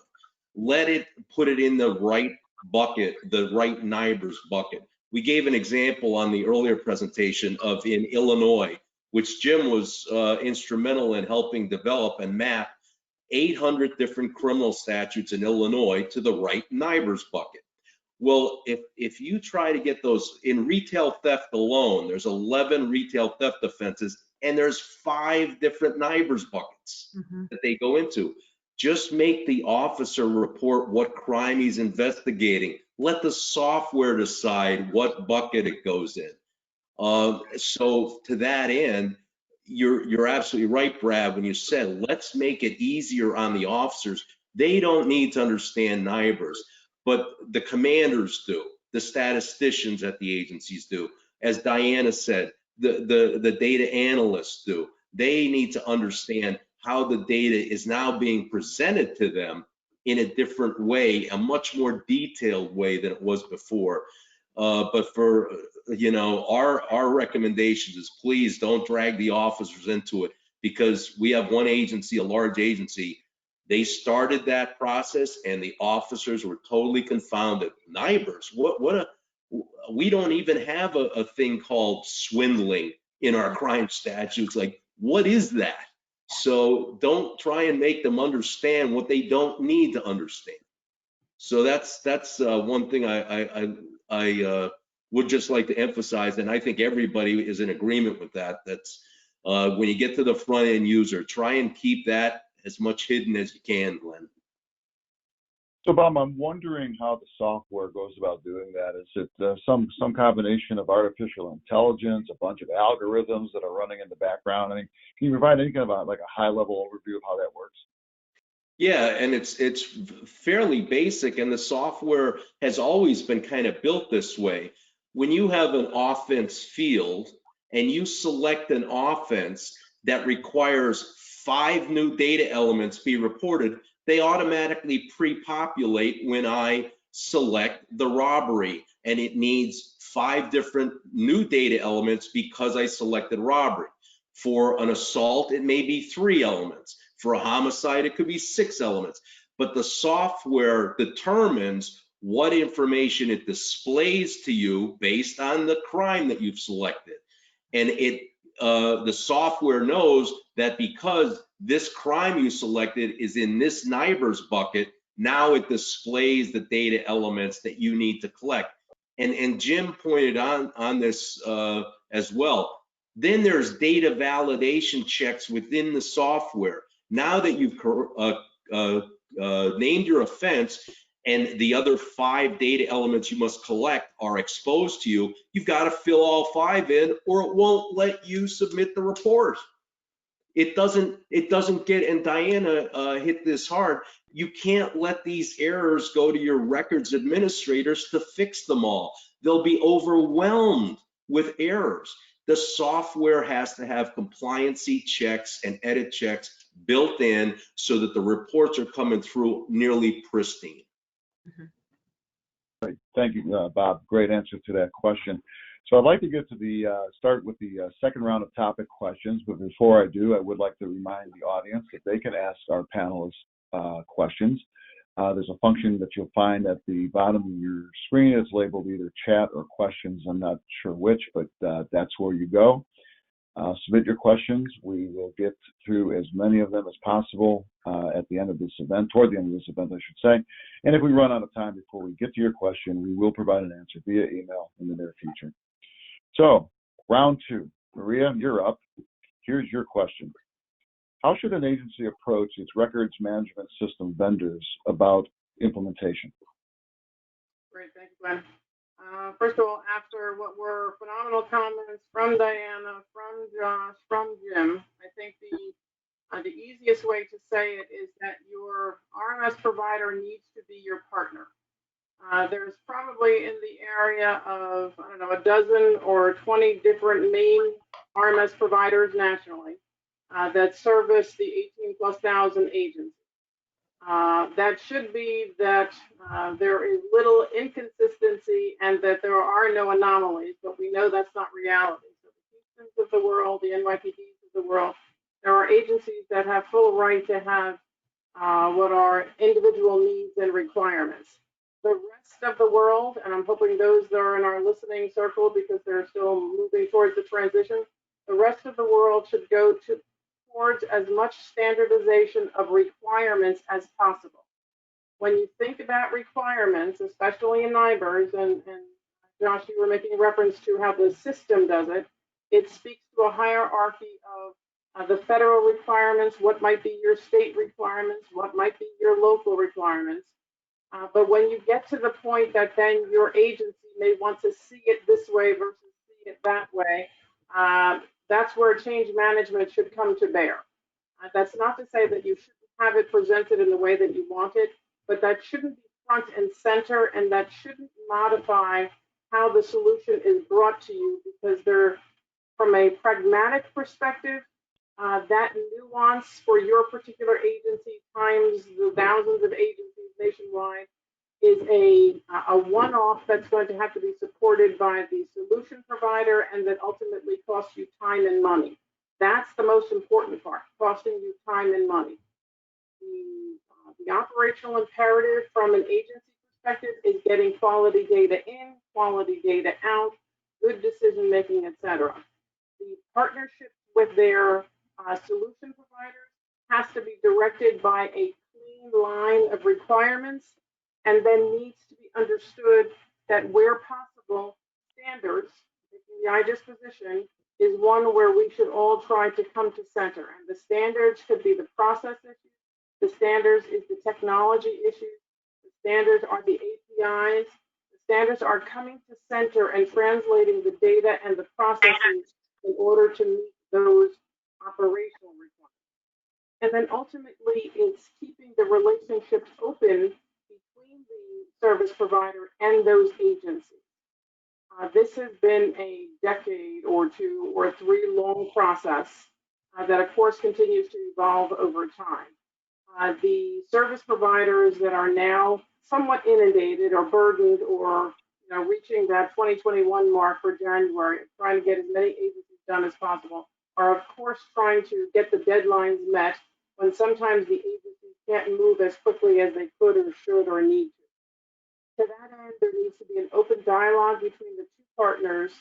Let it put it in the right bucket, the right NIBRS bucket. We gave an example on the earlier presentation of in Illinois, which Jim was instrumental in helping develop and map 800 different criminal statutes in Illinois to the right NIBRS bucket. Well, if you try to get those in retail theft alone, there's 11 retail theft offenses, and there's 5 different NIBRS buckets that they go into. Just make the officer report what crime he's investigating. Let the software decide what bucket it goes in. So to that end, you're absolutely right, Brad, when you said, let's make it easier on the officers. They don't need to understand NIBRS, but the commanders do, the statisticians at the agencies do. As Diana said, the data analysts do. They need to understand how the data is now being presented to them in a different way, a much more detailed way than it was before. But for our recommendations is please don't drag the officers into it, because we have one agency, a large agency. They started that process and the officers were totally confounded. NIBRS, we don't even have a thing called swindling in our crime statutes. Like, what is that? So don't try and make them understand what they don't need to understand. So that's one thing I would just like to emphasize, and I think everybody is in agreement with that. That's when you get to the front end user, try and keep that as much hidden as you can, Glenn. So, Bob, I'm wondering how the software goes about doing that. Is it some combination of artificial intelligence, a bunch of algorithms that are running in the background? I mean, can you provide any kind of like a high-level overview of how that works? Yeah, and it's fairly basic, and the software has always been kind of built this way. When you have an offense field and you select an offense that requires 5 new data elements be reported, they automatically pre-populate when I select the robbery, and it needs 5 different new data elements because I selected robbery. For an assault, it may be 3 elements. For a homicide, it could be 6 elements. but the software determines what information it displays to you based on the crime that you've selected. And the software knows that because this crime you selected is in this NIBRS bucket, now it displays the data elements that you need to collect. And Jim pointed on this as well. Then there's data validation checks within the software. Now that you've named your offense and the other 5 data elements you must collect are exposed to you, you've got to fill all 5 in or it won't let you submit the report. It doesn't get, and Diana hit this hard, you can't let these errors go to your records administrators to fix them all. They'll be overwhelmed with errors. The software has to have compliancy checks and edit checks built in so that the reports are coming through nearly pristine. Great. Thank you, Bob. Great answer to that question. So I'd like to get to the start with the second round of topic questions, but before I do, I would like to remind the audience that they can ask our panelists questions. There's a function that you'll find at the bottom of your screen. It's labeled either chat or questions. I'm not sure which, but that's where you go. Submit your questions. We will get through as many of them as possible at the end of this event, toward the end of this event, I should say. And if we run out of time before we get to your question, we will provide an answer via email in the near future. So, round 2. Maria, you're up. Here's your question. How should an agency approach its records management system vendors about implementation? Great, thank you, Glenn. First of all, after what were phenomenal comments from Diana, from Josh, from Jim, I think the easiest way to say it is that your RMS provider needs to be your partner. There's probably in the area of, I don't know, a dozen or 20 different main RMS providers nationally that service the 18,000+ agents. That should be that there is little inconsistency and that there are no anomalies, but we know that's not reality. So the Houstons of the world, the NYPDs of the world, there are agencies that have full right to have what are individual needs and requirements. The rest of the world, and I'm hoping those that are in our listening circle because they're still moving towards the transition, the rest of the world should go towards as much standardization of requirements as possible. When you think about requirements, especially in NIBRS, and Josh, you were making reference to how the system does it, it speaks to a hierarchy of the federal requirements, what might be your state requirements, what might be your local requirements. But when you get to the point that then your agency may want to see it this way versus see it that way, that's where change management should come to bear. That's not to say that you shouldn't have it presented in the way that you want it, but that shouldn't be front and center, and that shouldn't modify how the solution is brought to you, because they're, from a pragmatic perspective, that nuance for your particular agency times the thousands of agencies nationwide is a one-off that's going to have to be supported by the solution provider, and that ultimately costs you time and money. That's the most important part, costing you time and money. The operational imperative from an agency perspective is getting quality data in, quality data out, good decision making, etc. The partnership with their solution providers has to be directed by a clean line of requirements, and then needs to be understood that where possible, standards, taking the IJIS position, is one where we should all try to come to center. And the standards could be the process issues, the standards is the technology issues, the standards are the APIs, the standards are coming to center and translating the data and the processes in order to meet those operational requirements. And then ultimately, it's keeping the relationships open between the service provider and those agencies. This has been a decade or 2 or 3 long process that, of course, continues to evolve over time. The service providers that are now somewhat inundated or burdened or reaching that 2021 mark for January, trying to get as many agencies done as possible, are of course trying to get the deadlines met when sometimes the agencies can't move as quickly as they could or should or need to. To that end, there needs to be an open dialogue between the two partners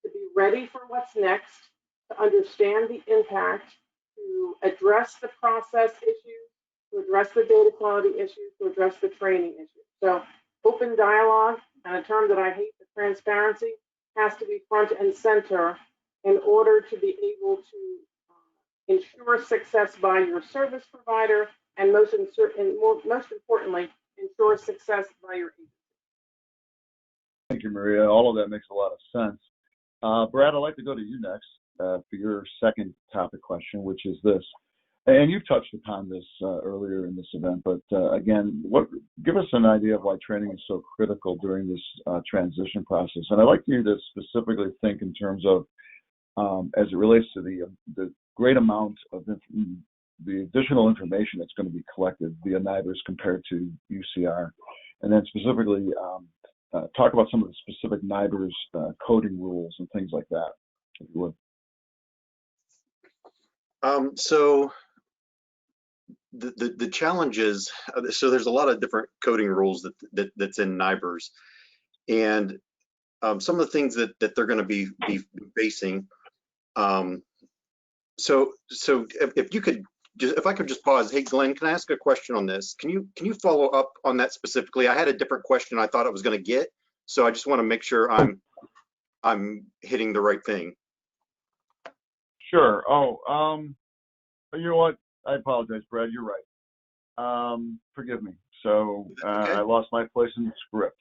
to be ready for what's next, to understand the impact, to address the process issues, to address the data quality issues, to address the training issues. So open dialogue, and a term that I hate, the transparency, has to be front and center in order to be able to ensure success by your service provider, and most importantly, ensure success by your agency. Thank you, Maria. All of that makes a lot of sense. Brad, I'd like to go to you next for your second topic question, which is this. And you've touched upon this earlier in this event, but again, give us an idea of why training is so critical during this transition process. And I'd like you to specifically think in terms of, as it relates to the great amount of the additional information that's going to be collected via NIBRS compared to UCR, and then specifically talk about some of the specific NIBRS coding rules and things like that, if you would. So the challenge is, so there's a lot of different coding rules that's in NIBRS, and some of the things that they're going to be facing. So if you could if I could just pause. Hey, Glenn, can I ask a question on this? Can you follow up on that specifically? I had a different question I thought I was going to get, so I just want to make sure I'm hitting the right thing. Sure. Oh, you know what? I apologize, Brad. You're right. Forgive me. So Okay. I lost my place in the script.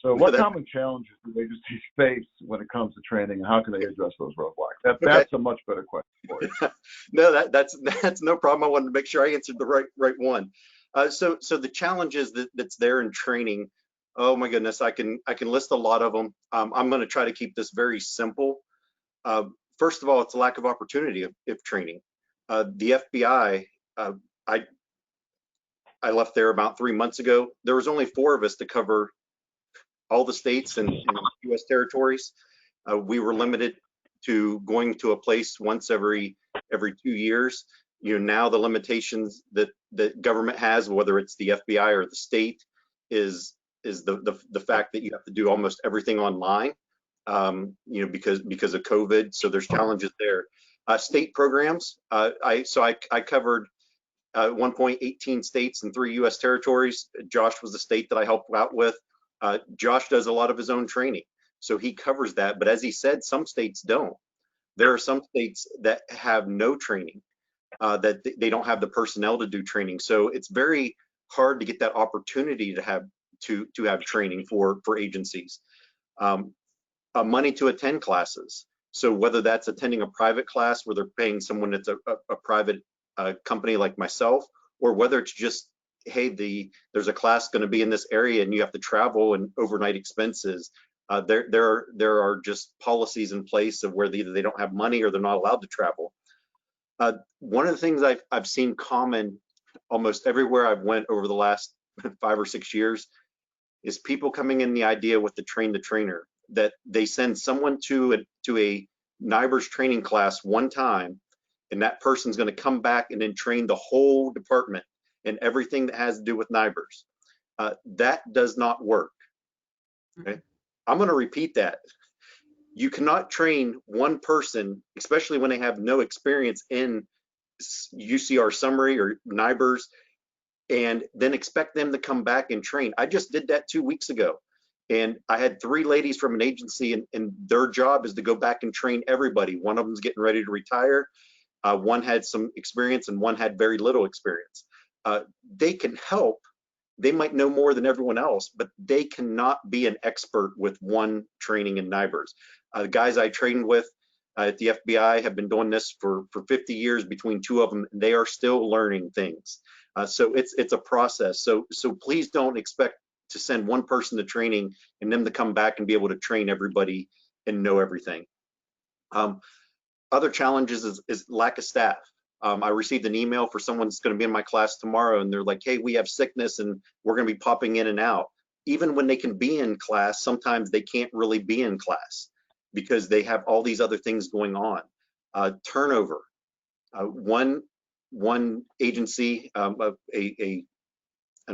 So what common challenges do agencies face when it comes to training, and how can they address those roadblocks? That's a much better question for you. No, that's no problem. I wanted to make sure I answered the right one. So the challenges that's there in training, oh my goodness, I can list a lot of them. I'm going to try to keep this very simple. First of all, it's a lack of opportunity of training. The FBI, I left there about 3 months ago. There was only 4 of us to cover all the states and U.S. territories. We were limited to going to a place once every 2 years. You know, now the limitations that the government has, whether it's the FBI or the state, is the fact that you have to do almost everything online. You know, because of COVID. So there's challenges there. State programs. I covered at one point 18 states and 3 U.S. territories. Josh was the state that I helped out with. Josh does a lot of his own training, so he covers that. But as he said, some states don't. There are some states that have no training, that they don't have the personnel to do training. So it's very hard to get that opportunity to have training for agencies. Money to attend classes. So whether that's attending a private class where they're paying someone that's a private company like myself, or whether it's just, hey, there's a class going to be in this area and you have to travel and overnight expenses. There are just policies in place of where either they don't have money or they're not allowed to travel. One of the things I've seen common almost everywhere I've went over the last 5 or 6 years is people coming in the idea with the train the trainer, that they send someone to a NIBRS training class one time, and that person's going to come back and then train the whole department and everything that has to do with NIBRS. That does not work. Okay? I'm going to repeat that. You cannot train one person, especially when they have no experience in UCR summary or NIBRS, and then expect them to come back and train. I just did that 2 weeks ago, and I had 3 ladies from an agency, and their job is to go back and train everybody. One of them's getting ready to retire. One had some experience and one had very little experience. They can help. They might know more than everyone else, but they cannot be an expert with one training in NIBRS. The guys I trained with at the FBI have been doing this for 50 years between 2 of them, and they are still learning things. So it's a process. So please don't expect to send one person to training and them to come back and be able to train everybody and know everything. Other challenges is lack of staff. I received an email for someone that's going to be in my class tomorrow, and they're like, hey, we have sickness and we're going to be popping in and out. Even when they can be in class, sometimes they can't really be in class because they have all these other things going on. Turnover. One one agency, an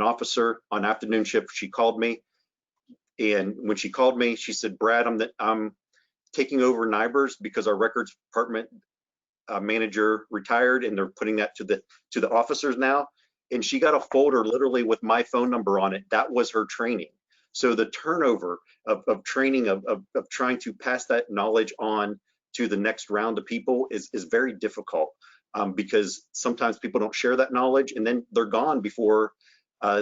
officer on afternoon shift, she called me, and when she called me, she said, "Brad, I'm taking over NIBRS because our records department manager retired, and they're putting that to the officers now." And she got a folder literally with my phone number on it. That was her training. So the turnover of training of trying to pass that knowledge on to the next round of people is very difficult, because sometimes people don't share that knowledge, and then they're gone before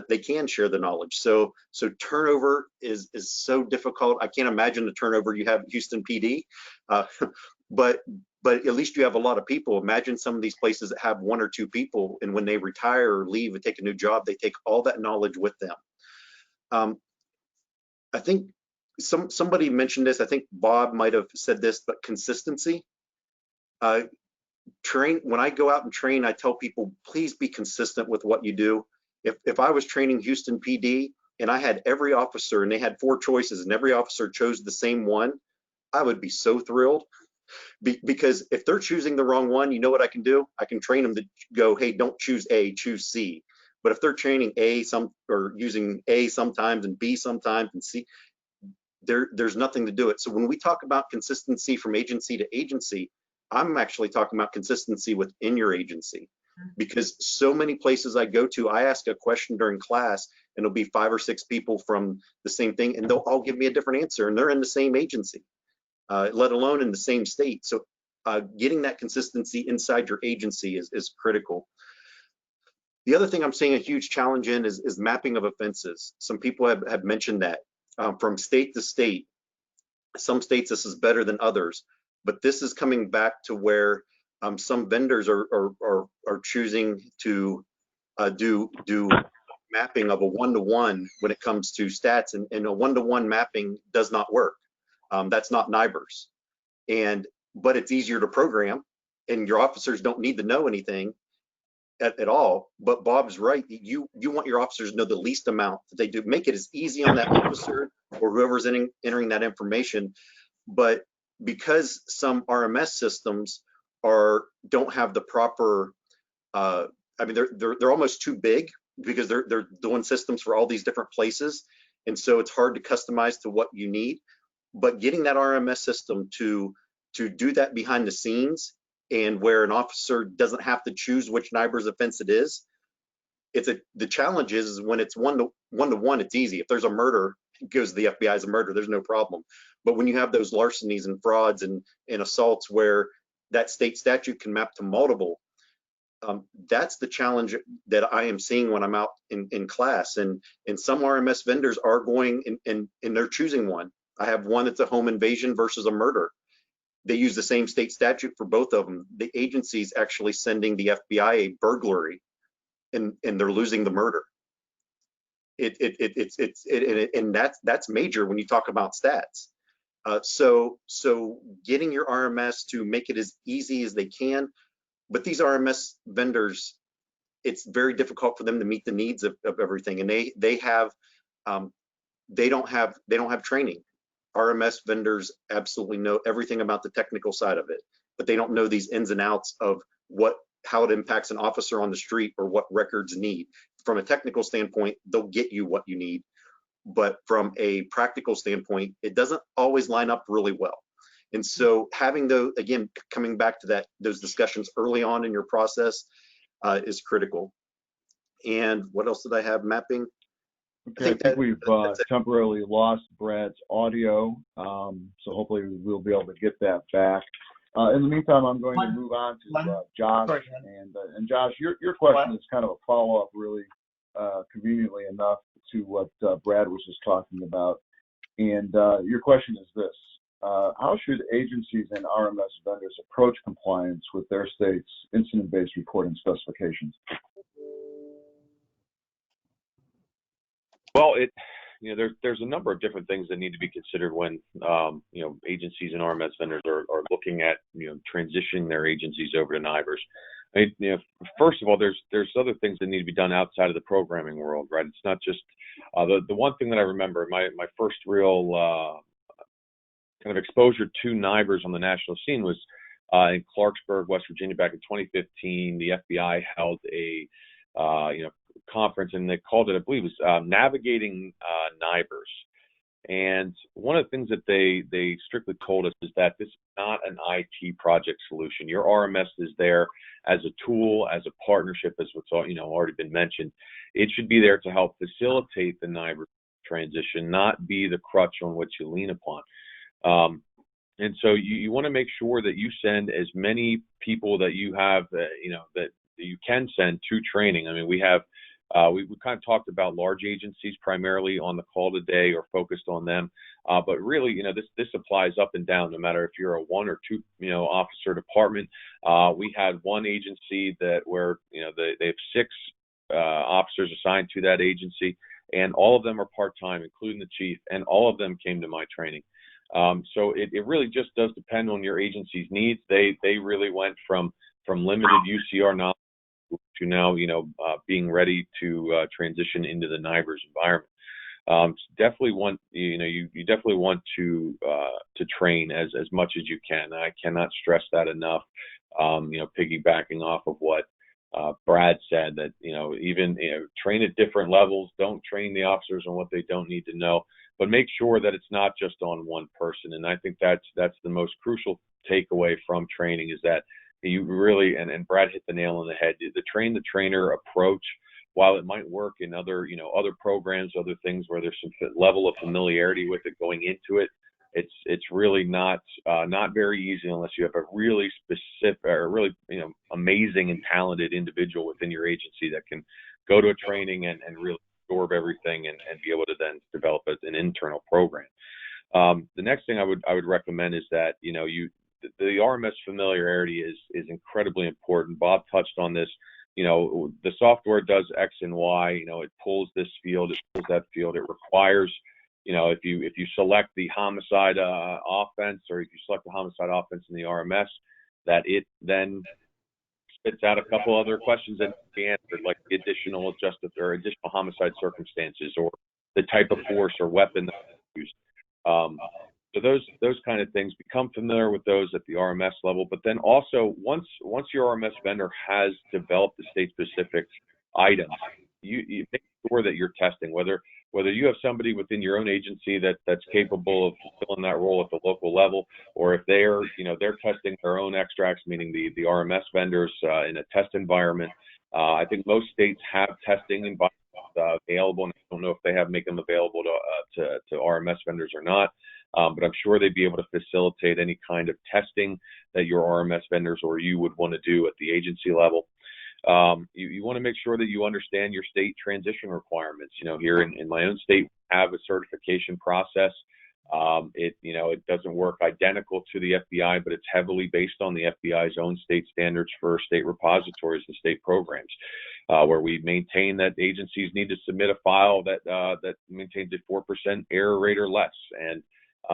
they can share the knowledge. So turnover is so difficult. I can't imagine the turnover you have at Houston PD, but at least you have a lot of people. Imagine some of these places that have one or two people, and when they retire or leave and take a new job, they take all that knowledge with them. I think somebody mentioned this. I think Bob might have said this, but consistency. When I go out and train, I tell people, please be consistent with what you do. If I was training Houston PD and I had every officer and they had 4 choices and every officer chose the same one, I would be so thrilled. Because if they're choosing the wrong one, you know what I can do? I can train them to go, hey, don't choose A, choose C. But if they're training or using A sometimes and B sometimes and C, there's nothing to do it. So when we talk about consistency from agency to agency, I'm actually talking about consistency within your agency, because so many places I go to, I ask a question during class and it'll be 5 or 6 people from the same thing, and they'll all give me a different answer, and they're in the same agency, let alone in the same state. So getting that consistency inside your agency is critical. The other thing I'm seeing a huge challenge in is mapping of offenses. Some people have mentioned that from state to state. Some states this is better than others, but this is coming back to where some vendors are choosing to do mapping of a 1-to-1 when it comes to stats, and a 1-to-1 mapping does not work. That's not NIBRS, but it's easier to program, and your officers don't need to know anything at all. But Bob's right. You want your officers to know the least amount that they do. Make it as easy on that officer or whoever's entering that information. But because some RMS systems don't have the proper, I mean, they're almost too big, because they're doing systems for all these different places, and so it's hard to customize to what you need. But getting that RMS system to do that behind the scenes, and where an officer doesn't have to choose which NIBRS offense it is, the challenge is when it's 1-to-1, it's easy. If there's a murder, it goes to the FBI as a murder, there's no problem. But when you have those larcenies and frauds and assaults where that state statute can map to multiple, that's the challenge that I am seeing when I'm out in class. And some RMS vendors are going and they're choosing one. I have one that's a home invasion versus a murder. They use the same state statute for both of them. The agency's actually sending the FBI a burglary, and they're losing the murder. And that's major when you talk about stats. So getting your RMS to make it as easy as they can, but these RMS vendors, it's very difficult for them to meet the needs of everything, and they don't have training. RMS vendors absolutely know everything about the technical side of it, but they don't know these ins and outs of how it impacts an officer on the street or what records need. From a technical standpoint, they'll get you what you need, but from a practical standpoint, it doesn't always line up really well. And so having those, again, coming back to those discussions early on in your process is critical. And what else did I have? Mapping. Okay, I think we've temporarily lost Brad's audio, so hopefully we'll be able to get that back. In the meantime, I'm going to move on to Josh. And Josh, your question is kind of a follow-up, really conveniently enough, to what Brad was just talking about. And your question is this: how should agencies and RMS vendors approach compliance with their state's incident-based reporting specifications? Well, there's a number of different things that need to be considered when agencies and RMS vendors are looking at transitioning their agencies over to NIBRS. I mean, first of all, there's other things that need to be done outside of the programming world, right? It's not just the one thing that I remember, my first real kind of exposure to NIBRS on the national scene was in Clarksburg, West Virginia, back in 2015. The FBI held a conference, and they called it, I believe, it was Navigating NIBRS. And one of the things that they strictly told us is that this is not an IT project solution. Your RMS is there as a tool, as a partnership, as what's already been mentioned. It should be there to help facilitate the NIBRS transition, not be the crutch on which you lean upon. And so you want to make sure that you send as many people that you have, that you can send to training. I mean, we have. We kind of talked about large agencies primarily on the call today, or focused on them. But really, this applies up and down, no matter if you're a 1 or 2, officer department. We had one agency where they have 6 officers assigned to that agency, and all of them are part-time, including the chief, and all of them came to my training. So it really just does depend on your agency's needs. They really went from limited UCR knowledge to now, being ready to transition into the NIBRS environment. Definitely want, you definitely want to train as much as you can. I cannot stress that enough. Piggybacking off of what Brad said, that even train at different levels. Don't train the officers on what they don't need to know, but make sure that it's not just on one person. And I think that's the most crucial takeaway from training, is that you really, and Brad hit the nail on the head, the train the trainer approach, while it might work in other programs, other things where there's some level of familiarity with it going into it, it's really not very easy unless you have a really specific, or really amazing and talented individual within your agency that can go to a training and really absorb everything and be able to then develop an internal program. The next thing I would recommend is that the RMS familiarity is incredibly important. Bob touched on this. The software does X and Y. It pulls this field, it pulls that field. It requires, if you select the homicide offense, or if you select the homicide offense in the RMS, that it then spits out a couple other questions that can be answered, like the additional homicide circumstances, or the type of force or weapon that's used. So those kind of things, become familiar with those at the RMS level. But then also, once your RMS vendor has developed the state-specific items, you make sure that you're testing, whether you have somebody within your own agency that's capable of fulfilling that role at the local level, or if they're testing their own extracts, meaning the RMS vendors in a test environment. I think most states have testing environments available, and I don't know if they make them available to RMS vendors or not. But I'm sure they'd be able to facilitate any kind of testing that your RMS vendors or you would want to do at the agency level. You want to make sure that you understand your state transition requirements. Here in my own state, we have a certification process. It doesn't work identical to the FBI, but it's heavily based on the FBI's own state standards for state repositories and state programs, where we maintain that agencies need to submit a file that maintains a 4% error rate or less, and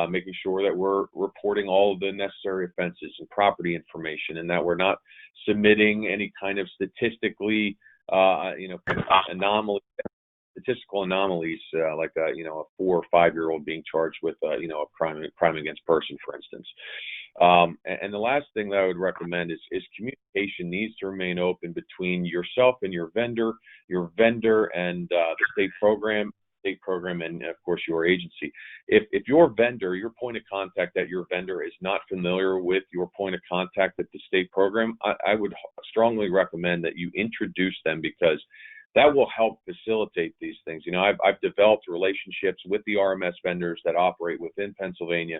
making sure that we're reporting all of the necessary offenses and property information, and that we're not submitting any kind of statistical anomalies, like a 4 or 5-year-old being charged with a crime against person, for instance. And the last thing that I would recommend is communication needs to remain open between yourself and your vendor and the state program, and of course your agency. If your vendor, your point of contact at your vendor, is not familiar with your point of contact at the state program, I would strongly recommend that you introduce them, because that will help facilitate these things. I've developed relationships with the RMS vendors that operate within Pennsylvania,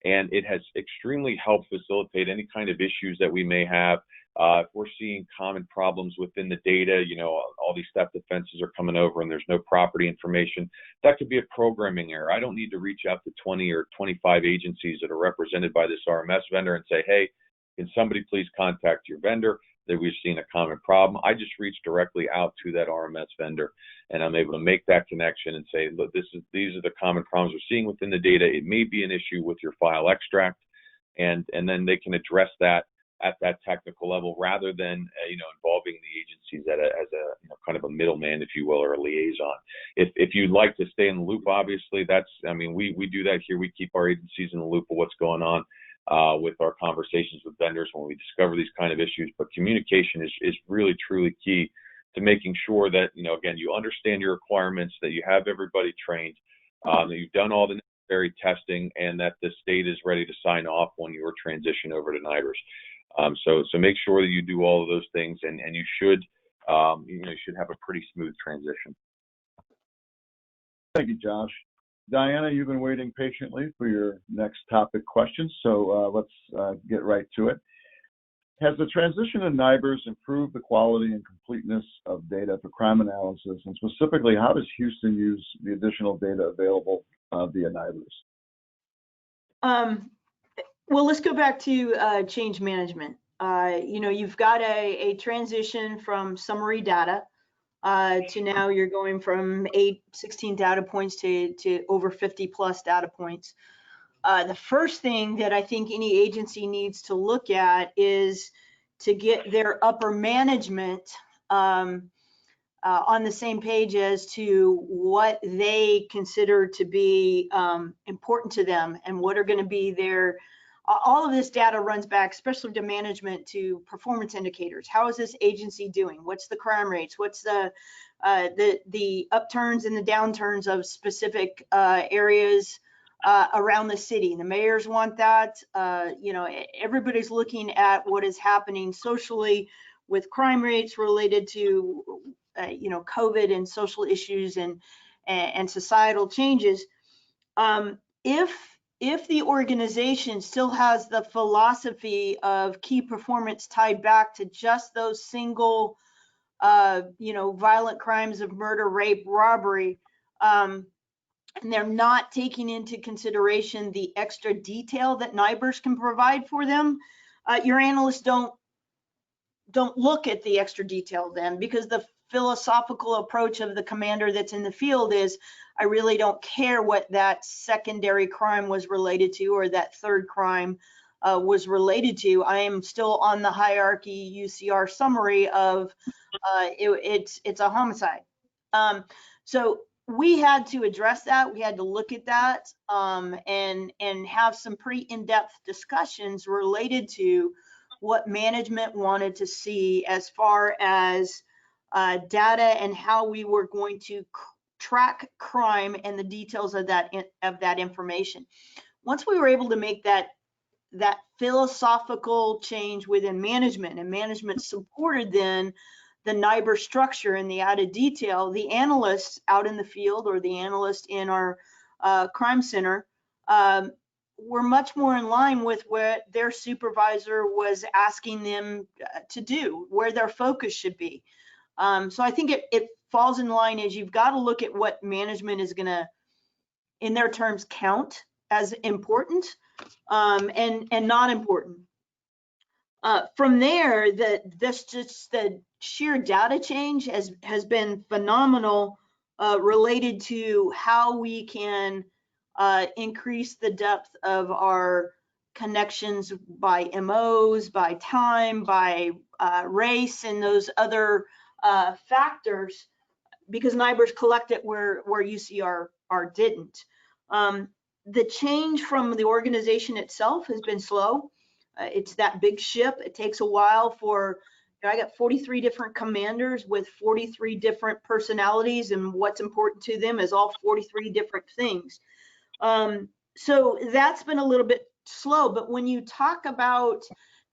and it has extremely helped facilitate any kind of issues that we may have. If we're seeing common problems within the data, all these theft offenses are coming over and there's no property information, that could be a programming error. I don't need to reach out to 20 or 25 agencies that are represented by this RMS vendor and say, hey, can somebody please contact your vendor that we've seen a common problem? I just reach directly out to that RMS vendor, and I'm able to make that connection and say, look, these are the common problems we're seeing within the data. It may be an issue with your file extract, and then they can address that at that technical level, rather than involving the agencies as a kind of a middleman, if you will, or a liaison. If you'd like to stay in the loop, obviously we do that here. We keep our agencies in the loop of what's going on. with our conversations with vendors when we discover these kind of issues. But communication is really, truly key to making sure that, again, you understand your requirements, that you have everybody trained, that you've done all the necessary testing, and that the state is ready to sign off when you transition over to NIBRS. So make sure that you do all of those things, and you should have a pretty smooth transition. Thank you, Josh. Diana, you've been waiting patiently for your next topic question, so let's get right to it. Has the transition to NIBRS improved the quality and completeness of data for crime analysis, and specifically, how does Houston use the additional data available via NIBRS? Well, let's go back to change management. You've got a transition from summary data to now you're going from 16 data points to over 50 plus data points. The first thing that I think any agency needs to look at is to get their upper management on the same page as to what they consider to be important to them and what are going to be their, all of this data runs back, especially to management, to performance indicators. How is this agency doing? What's the crime rates? What's the upturns and the downturns of specific areas around the city? The mayors want that. Everybody's looking at what is happening socially with crime rates related to COVID and social issues and societal changes. If the organization still has the philosophy of key performance tied back to just those single violent crimes of murder, rape, robbery, and they're not taking into consideration the extra detail that NIBRS can provide for them, your analysts don't look at the extra detail then, because the philosophical approach of the commander that's in the field is, I really don't care what that secondary crime was related to or that third crime was related to. I am still on the hierarchy UCR summary of it's a homicide. So we had to address that. We had to look at that and have some pretty in-depth discussions related to what management wanted to see as far as data and how we were going to track crime and the details of that information. Once we were able to make that philosophical change within management, and management supported then the NIBRS structure and the added detail, the analysts out in the field or the analyst in our crime center were much more in line with what their supervisor was asking them to do, where their focus should be. So I think it falls in line as you've got to look at what management is going to, in their terms, count as important and not important. From there, the sheer data change has been phenomenal related to how we can increase the depth of our connections by MOs, by time, by race, and those other factors, because NIBRS collect it where UCR didn't. The change from the organization itself has been slow. It's that big ship. It takes a while for, I got 43 different commanders with 43 different personalities, and what's important to them is all 43 different things. So that's been a little bit slow, but when you talk about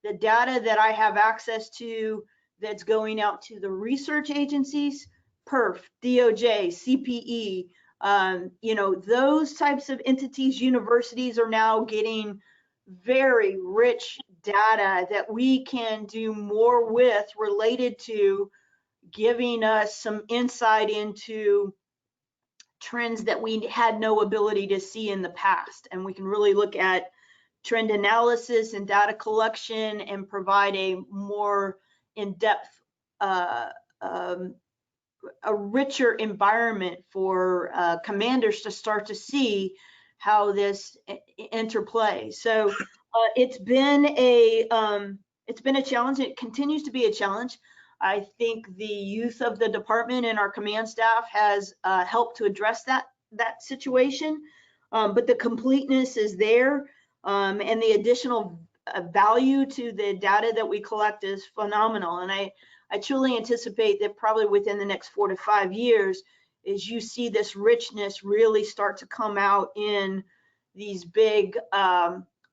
the data that I have access to that's going out to the research agencies, PERF, DOJ, CPE, those types of entities, universities are now getting very rich data that we can do more with related to giving us some insight into trends that we had no ability to see in the past. And we can really look at trend analysis and data collection and provide a more in-depth, a richer environment for commanders to start to see how this interplays. So it's been a challenge. It continues to be a challenge. I think the youth of the department and our command staff has helped to address that situation, but the completeness is there. And the additional value to the data that we collect is phenomenal. And I truly anticipate that probably within the next 4 to 5 years, as you see this richness really start to come out in these big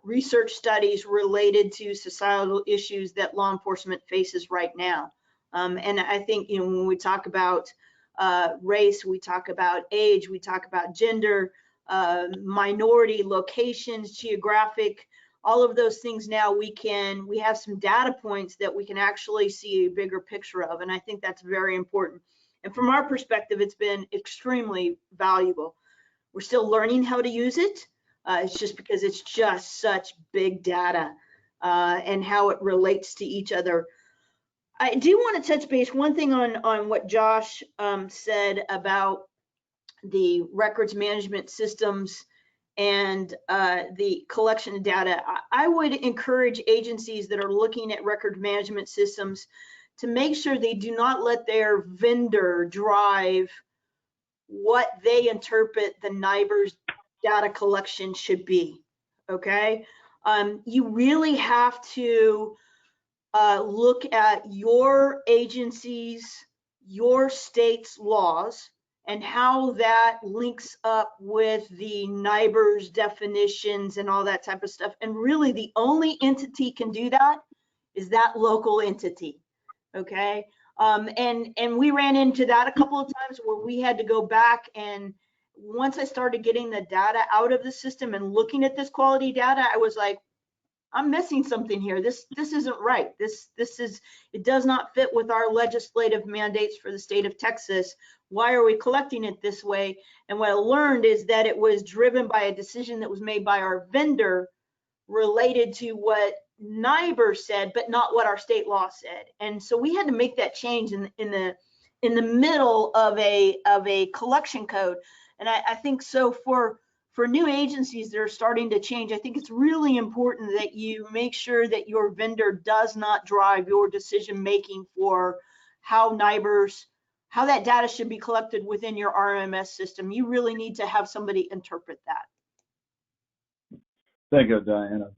research studies related to societal issues that law enforcement faces right now. And I think, you know, when we talk about race, we talk about age, we talk about gender, minority, locations, geographic, all of those things now we have some data points that we can actually see a bigger picture of. And I think that's very important. And from our perspective, it's been extremely valuable. We're still learning how to use it. It's just because it's just such big data and how it relates to each other. I do want to touch base one thing on what Josh said about the records management systems and the collection of data. I would encourage agencies that are looking at record management systems to make sure they do not let their vendor drive what they interpret the NIBRS data collection should be, okay? You really have to look at your agency's, your state's laws, and how that links up with the NIBRS definitions and all that type of stuff. And really the only entity can do that is that local entity, okay? And we ran into that a couple of times where we had to go back, and once I started getting the data out of the system and looking at this quality data, I was like, I'm missing something here. This isn't right. It does not fit with our legislative mandates for the state of Texas. Why are we collecting it this way? And what I learned is that it was driven by a decision that was made by our vendor related to what NIBRS said, but not what our state law said. And so we had to make that change in the middle of a collection code. And I think so for new agencies that are starting to change, I think it's really important that you make sure that your vendor does not drive your decision making for how NIBRS, how that data should be collected within your RMS system. You really need to have somebody interpret that. Thank you, Diana.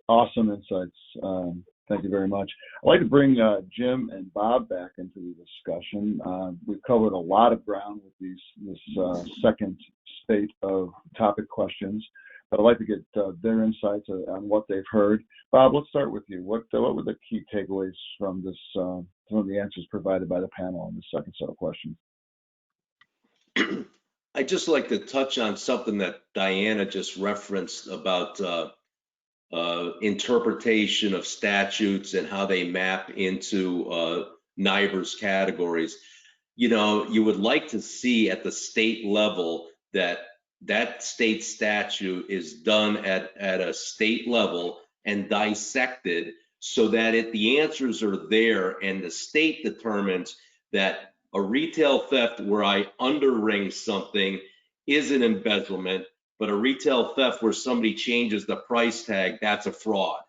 Awesome insights. Thank you very much. I'd like to bring Jim and Bob back into the discussion. We've covered a lot of ground with this second state of topic questions, but I'd like to get their insights on what they've heard. Bob, let's start with you. What were the key takeaways from this, some of the answers provided by the panel on the second set of questions? I'd just like to touch on something that Diana just referenced about interpretation of statutes and how they map into NIBRS categories. You know, you would like to see at the state level that state statute is done at a state level and dissected so that the answers are there and the state determines that a retail theft where I underring something is an embezzlement, but a retail theft where somebody changes the price tag, that's a fraud.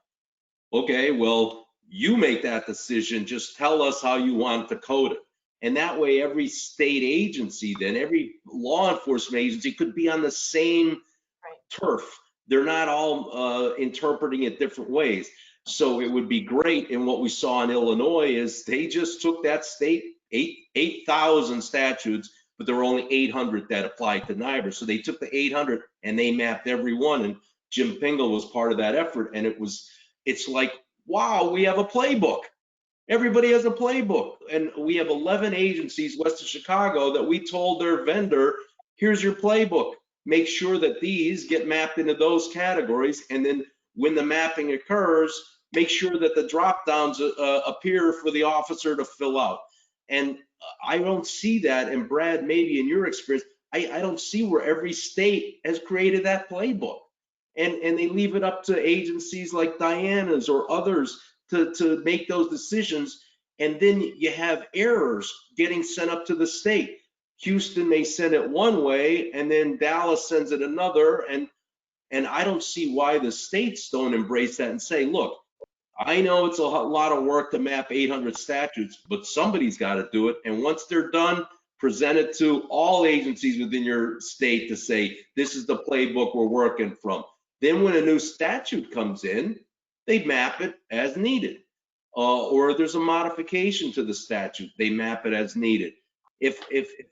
Okay, well, you make that decision. Just tell us how you want to code it. And that way, every state agency, then every law enforcement agency could be on the same turf. They're not all interpreting it different ways. So it would be great. And what we saw in Illinois is they just took that state, 8,000 statutes, but there were only 800 that applied to NIBRS. So they took the 800 and they mapped every one. And Jim Pingle was part of that effort. And it's like, wow, we have a playbook. Everybody has a playbook. And we have 11 agencies west of Chicago that we told their vendor, here's your playbook. Make sure that these get mapped into those categories. And then when the mapping occurs, make sure that the drop downs appear for the officer to fill out. And I don't see that. And Brad, maybe in your experience, I don't see where every state has created that playbook. And they leave it up to agencies like Diana's or others to make those decisions. And then you have errors getting sent up to the state. Houston may send it one way and then Dallas sends it another. And I don't see why the states don't embrace that and say, look, I know it's a lot of work to map 800 statutes, but somebody's got to do it. And once they're done, present it to all agencies within your state to say, this is the playbook we're working from. Then when a new statute comes in, they map it as needed. Or there's a modification to the statute, they map it as needed. If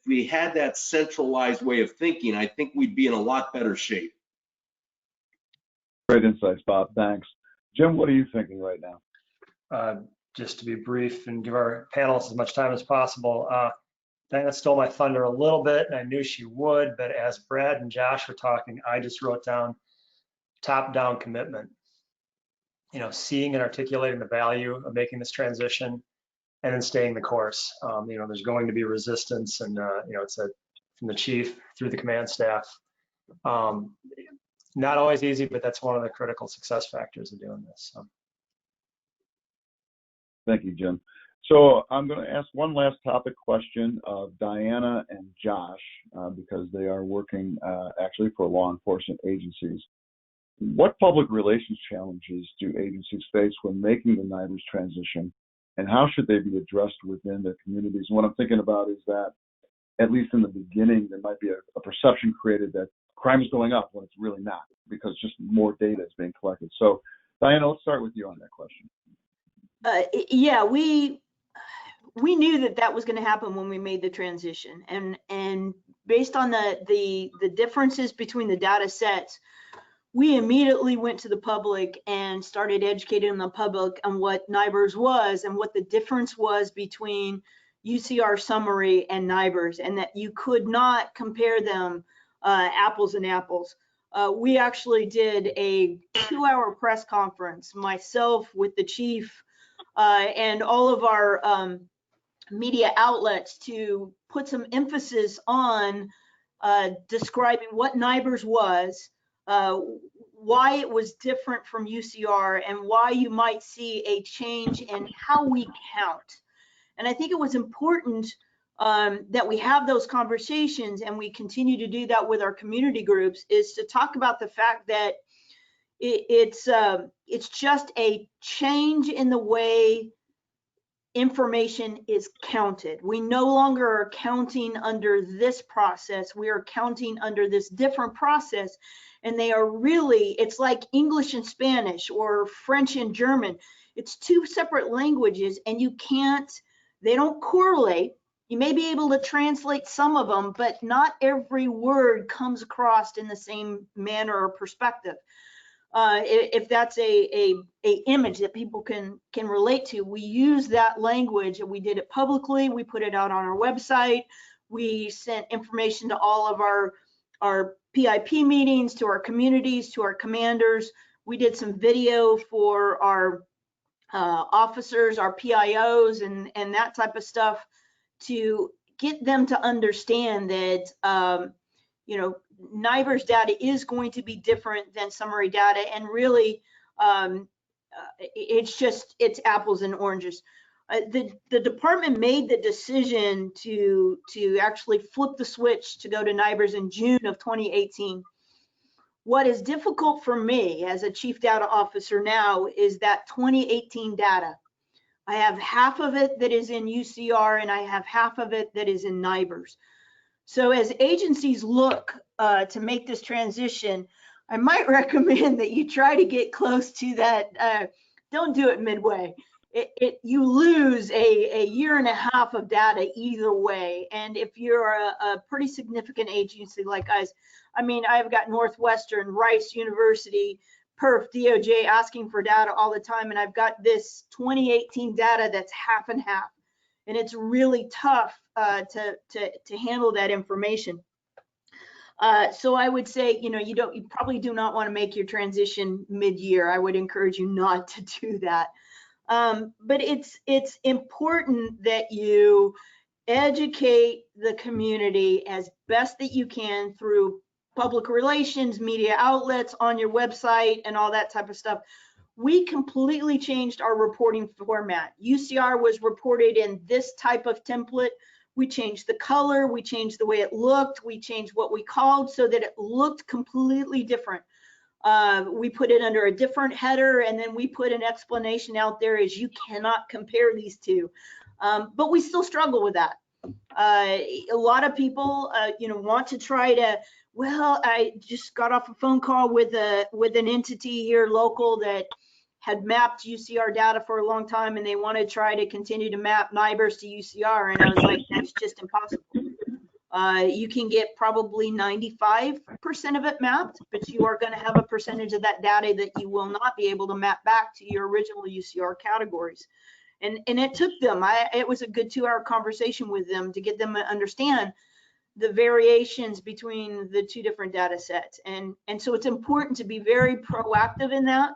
we had that centralized way of thinking, I think we'd be in a lot better shape. Great insights, Bob. Thanks. Jim, what are you thinking right now? Just to be brief and give our panelists as much time as possible, Diana stole my thunder a little bit, and I knew she would, but as Brad and Josh were talking, I just wrote down top-down commitment. You know, seeing and articulating the value of making this transition and then staying the course. You know, there's going to be resistance, and you know, it's from the chief through the command staff. Not always easy, but that's one of the critical success factors of doing this. So. Thank you, Jim. So I'm going to ask one last topic question of Diana and Josh, because they are working actually for law enforcement agencies. What public relations challenges do agencies face when making the NIBRS transition, and how should they be addressed within their communities? And what I'm thinking about is that, at least in the beginning, there might be a perception created that crime is going up when it's really not, because just more data is being collected. So, Diana, let's start with you on that question. Yeah, we knew that was going to happen when we made the transition, and based on the differences between the data sets, we immediately went to the public and started educating the public on what NIBRS was and what the difference was between UCR summary and NIBRS, and that you could not compare them apples and apples. We actually did a 2-hour press conference, myself with the chief and all of our media outlets, to put some emphasis on describing what NIBRS was, why it was different from UCR, and why you might see a change in how we count. And I think it was important that we have those conversations, and we continue to do that with our community groups, is to talk about the fact that it's just a change in the way information is counted. We no longer are counting under this process. We are counting under this different process. And they are really, it's like English and Spanish or French and German. It's two separate languages, and they don't correlate. You may be able to translate some of them, but not every word comes across in the same manner or perspective. If that's a image that people can relate to, we use that language, and we did it publicly. We put it out on our website. We sent information to all of our PIP meetings, to our communities, to our commanders. We did some video for our officers, our PIOs, and that type of stuff, to get them to understand that you know, NIBRS data is going to be different than summary data, and really it's apples and oranges. The department made the decision to actually flip the switch to go to NIBRS in June of 2018. What is difficult for me as a chief data officer now is that 2018 data. I have half of it that is in UCR, and I have half of it that is in NIBRS. So as agencies look to make this transition, I might recommend that you try to get close to that. Don't do it midway. You lose a year and a half of data either way. And if you're a pretty significant agency like us, I mean, I've got Northwestern, Rice University, Perf, DOJ asking for data all the time, and I've got this 2018 data that's half and half. And it's really tough to handle that information. So I would say, you know, you probably do not want to make your transition mid-year. I would encourage you not to do that. But it's important that you educate the community as best that you can through public relations, media outlets, on your website, and all that type of stuff. We completely changed our reporting format. UCR was reported in this type of template. We changed the color, we changed the way it looked, we changed what we called so that it looked completely different. We put it under a different header, and then we put an explanation out there as you cannot compare these two. But we still struggle with that. A lot of people, you know, want to try to, Well, I just got off a phone call with an entity here local that had mapped UCR data for a long time, and they want to try to continue to map NIBRS to UCR, and I was like, that's just impossible. You can get probably 95% of it mapped, but you are going to have a percentage of that data that you will not be able to map back to your original UCR categories. And it took them, it was a good 2-hour conversation with them to get them to understand the variations between the 2 different data sets. And so it's important to be very proactive in that.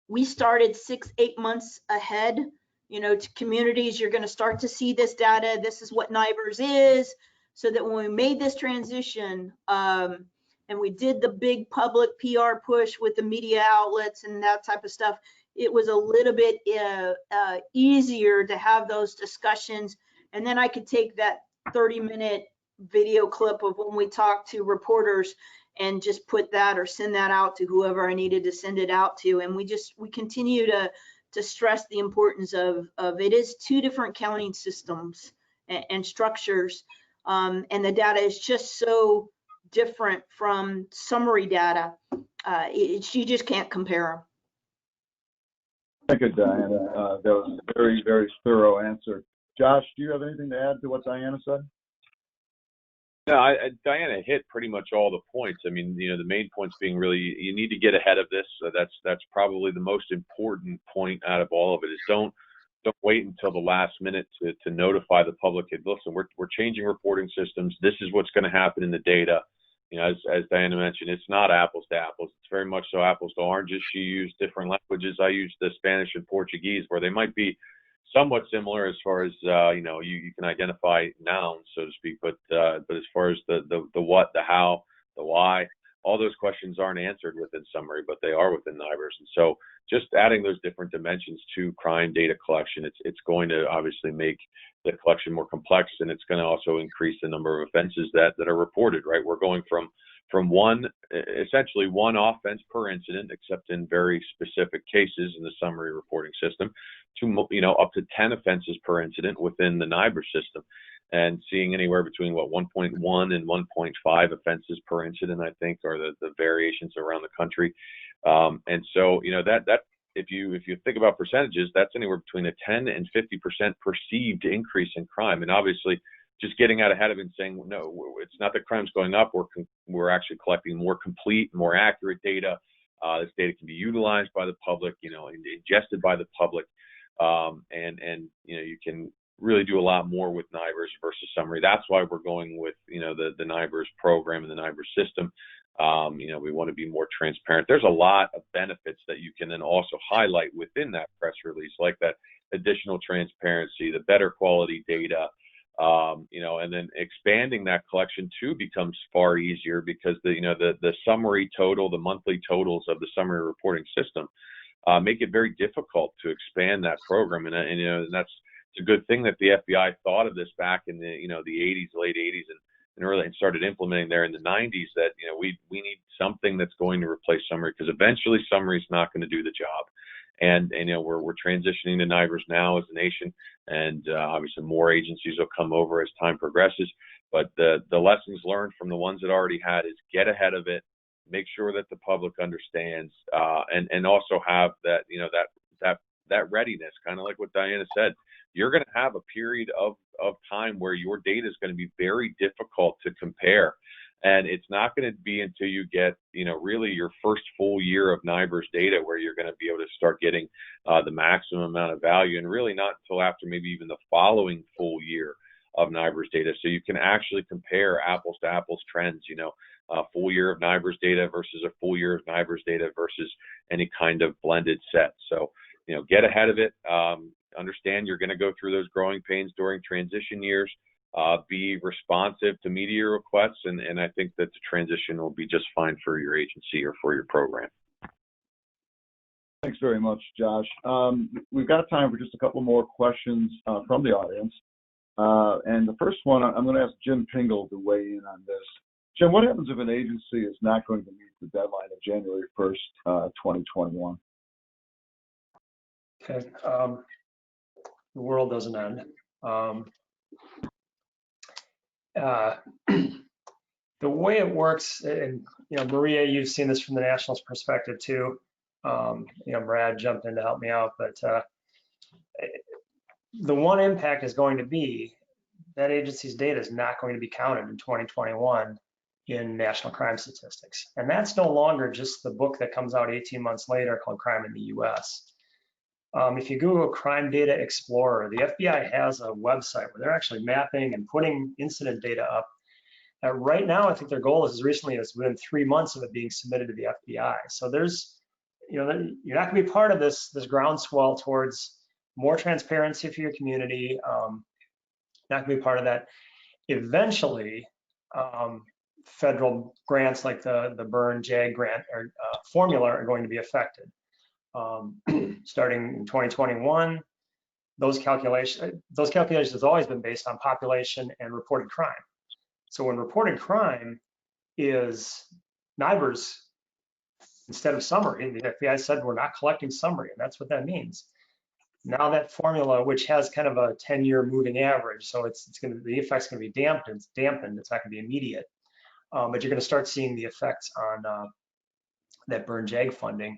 We started 6-8 months ahead, to communities. You're going to start to see this data. This is what NIBRS is, so that when we made this transition, and we did the big public PR push with the media outlets and that type of stuff, it was a little bit easier to have those discussions. And then I could take that 30-minute video clip of when we talked to reporters and just put that or send that out to whoever I needed to send it out to. And we continue to stress the importance of it is 2 different counting systems and structures. And the data is just so different from summary data. You just can't compare them. Thank you, Diana. That was a very, very thorough answer. Josh, do you have anything to add to what Diana said? No, Diana hit pretty much all the points. I mean, the main points being really you need to get ahead of this. So that's probably the most important point out of all of it is don't wait until the last minute to notify the public. Listen, we're changing reporting systems. This is what's going to happen in the data. As Diana mentioned, it's not apples to apples. It's very much so apples to oranges. She used different languages. I used the Spanish and Portuguese, where they might be somewhat similar as far as you can identify nouns, so to speak, but as far as the what, the how, the why, all those questions aren't answered within summary, but they are within NIBRS. And so just adding those different dimensions to crime data collection, it's going to obviously make the collection more complex, and it's going to also increase the number of offenses that are reported, right? We're going from essentially one offense per incident, except in very specific cases in the summary reporting system, to up to 10 offenses per incident within the NIBRS system, and seeing anywhere between 1.1 and 1.5 offenses per incident, I think, are the variations around the country. And so that if you think about percentages, that's anywhere between a 10 and 50% perceived increase in crime. And obviously, just getting out ahead of it and saying, no, it's not that crime's going up. We're actually collecting more complete, more accurate data. This data can be utilized by the public, ingested by the public, and you can really do a lot more with NIBRS versus summary. That's why we're going with the NIBRS program and the NIBRS system. We want to be more transparent. There's a lot of benefits that you can then also highlight within that press release, like that additional transparency, the better quality data. And then expanding that collection too becomes far easier, because the summary total, the monthly totals of the summary reporting system make it very difficult to expand that program. And it's a good thing that the FBI thought of this back in the the 80s, late 80s, and early, and started implementing there in the 90s. That we need something that's going to replace summary, because eventually summary is not going to do the job. And we're transitioning to NIBRS now as a nation, and obviously more agencies will come over as time progresses. But the lessons learned from the ones that already had is get ahead of it, make sure that the public understands, and also have that that readiness, kind of like what Diana said. You're going to have a period of time where your data is going to be very difficult to compare. And it's not going to be until you get, really your first full year of NIBRS data where you're going to be able to start getting the maximum amount of value, and really not until after maybe even the following full year of NIBRS data. So you can actually compare apples to apples trends, a full year of NIBRS data versus a full year of NIBRS data versus any kind of blended set. So, get ahead of it. Understand you're going to go through those growing pains during transition years. Be responsive to media requests, and I think that the transition will be just fine for your agency or for your program. Thanks very much, Josh. We've got time for just a couple more questions from the audience. And the first one, I'm going to ask Jim Pingle to weigh in on this. Jim, what happens if an agency is not going to meet the deadline of January 1st, 2021? Okay. The world doesn't end. the way it works, and Maria, you've seen this from the Nationals perspective too. Brad jumped in to help me out, but the one impact is going to be that agency's data is not going to be counted in 2021 in national crime statistics. And that's no longer just the book that comes out 18 months later called Crime in the US. If you Google Crime Data Explorer, the FBI has a website where they're actually mapping and putting incident data up. Right now, I think their goal is as recently as within 3 months of it being submitted to the FBI. So there's, you're not gonna be part of this groundswell towards more transparency for your community. Not gonna be part of that. Eventually, federal grants like the Burn JAG grant or formula are going to be affected. Starting in 2021, those calculations have always been based on population and reported crime. So when reported crime is NIBRS instead of summary, and the FBI said we're not collecting summary, and that's what that means. Now that formula, which has kind of a 10-year moving average, so the effect's gonna be dampened. It's not gonna be immediate, but you're gonna start seeing the effects on that Burn JAG funding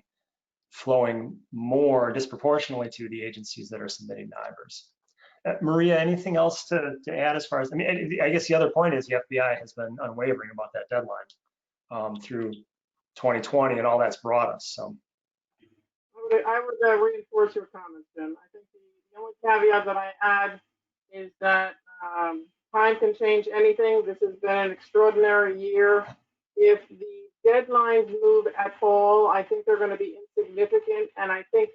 flowing more disproportionately to the agencies that are submitting NIBRS. Maria, anything else to add as far as, I guess the other point is the FBI has been unwavering about that deadline through 2020 and all that's brought us, so. I would reinforce your comments, Jim. I think the only caveat that I add is that time can change anything. This has been an extraordinary year. If the deadlines move at all, I think they're going to be insignificant. And I think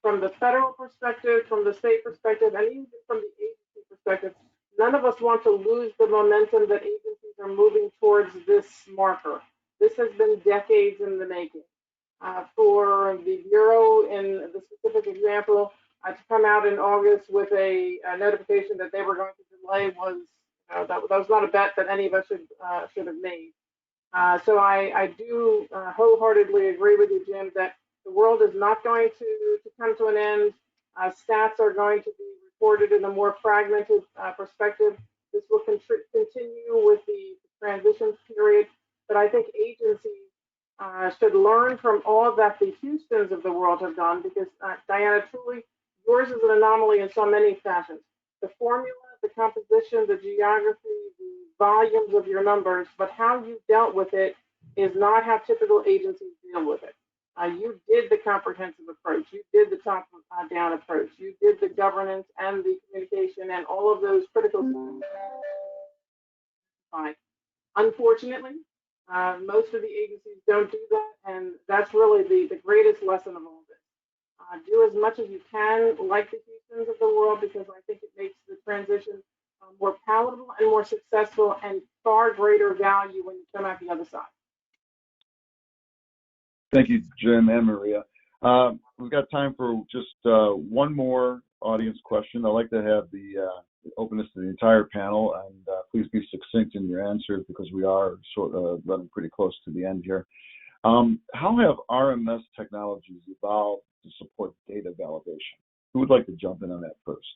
from the federal perspective, from the state perspective, and even from the agency perspective, none of us want to lose the momentum that agencies are moving towards this marker. This has been decades in the making. For the Bureau, in the specific example, to come out in August with a notification that they were going to delay was, that was not a bet that any of us should have made. So I do wholeheartedly agree with you, Jim, that the world is not going to come to an end. Stats are going to be reported in a more fragmented perspective. This will continue with the transition period, but I think agencies should learn from all that the Houstons of the world have done, because Diana, truly, yours is an anomaly in so many fashions. The formula, the composition, the geography, the volumes of your numbers, but how you dealt with it is not how typical agencies deal with it. You did the comprehensive approach. You did the top-down approach. You did the governance and the communication and all of those critical things. Unfortunately, most of the agencies don't do that, and that's really the greatest lesson of all this. Do as much as you can, like the Houstons of the world, because I think it makes the transition more palatable and more successful and far greater value when you come out the other side. Thank you, Jim and Maria. We've got time for just one more audience question. I'd like to have the openness to the entire panel, and please be succinct in your answers because we are sort of running pretty close to the end here. How have RMS technologies evolved to support data validation? Who would like to jump in on that first?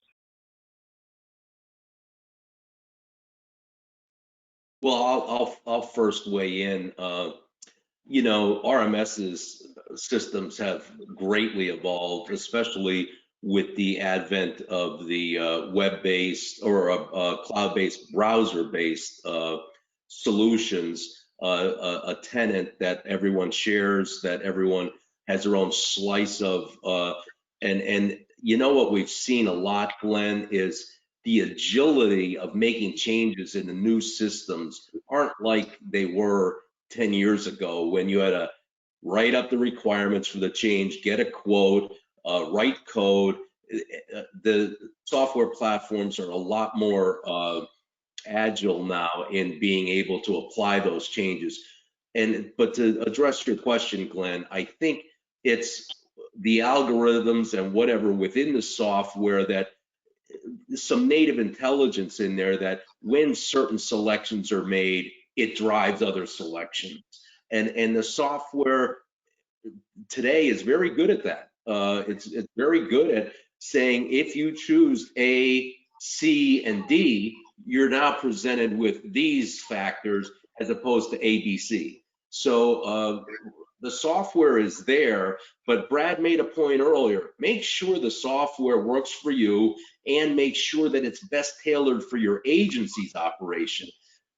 Well, I'll first weigh in. RMS's systems have greatly evolved, especially with the advent of the web-based or cloud-based browser-based solutions, a tenant that everyone shares, that everyone has their own slice of, and what we've seen a lot, Glenn, is the agility of making changes in the new systems aren't like they were 10 years ago when you had to write up the requirements for the change, get a quote, write code. The software platforms are a lot more agile now in being able to apply those changes. But to address your question, Glenn, I think it's the algorithms and whatever within the software, that some native intelligence in there, that when certain selections are made, it drives other selections. And the software today is very good at that. It's very good at saying, if you choose A, C, and D, you're now presented with these factors, as opposed to ABC. So the software is there, but Brad made a point earlier. Make sure the software works for you and make sure that it's best tailored for your agency's operation.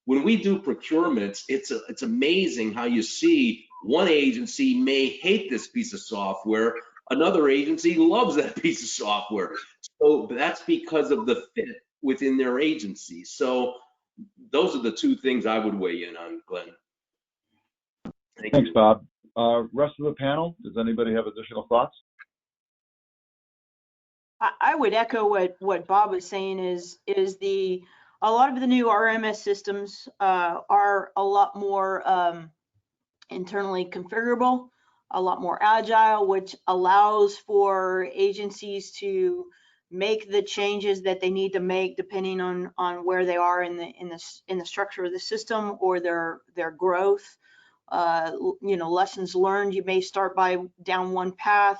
When we do procurements, it's amazing how you see one agency may hate this piece of software, another agency loves that piece of software. So that's because of the fit within their agency. So those are the two things I would weigh in on, Glenn. Thanks, Bob. Rest of the panel, does anybody have additional thoughts? I would echo what Bob was saying is a lot of the new RMS systems are a lot more internally configurable, a lot more agile, which allows for agencies to make the changes that they need to make depending on where they are in the structure of the system or their growth. Lessons learned. You may start down one path,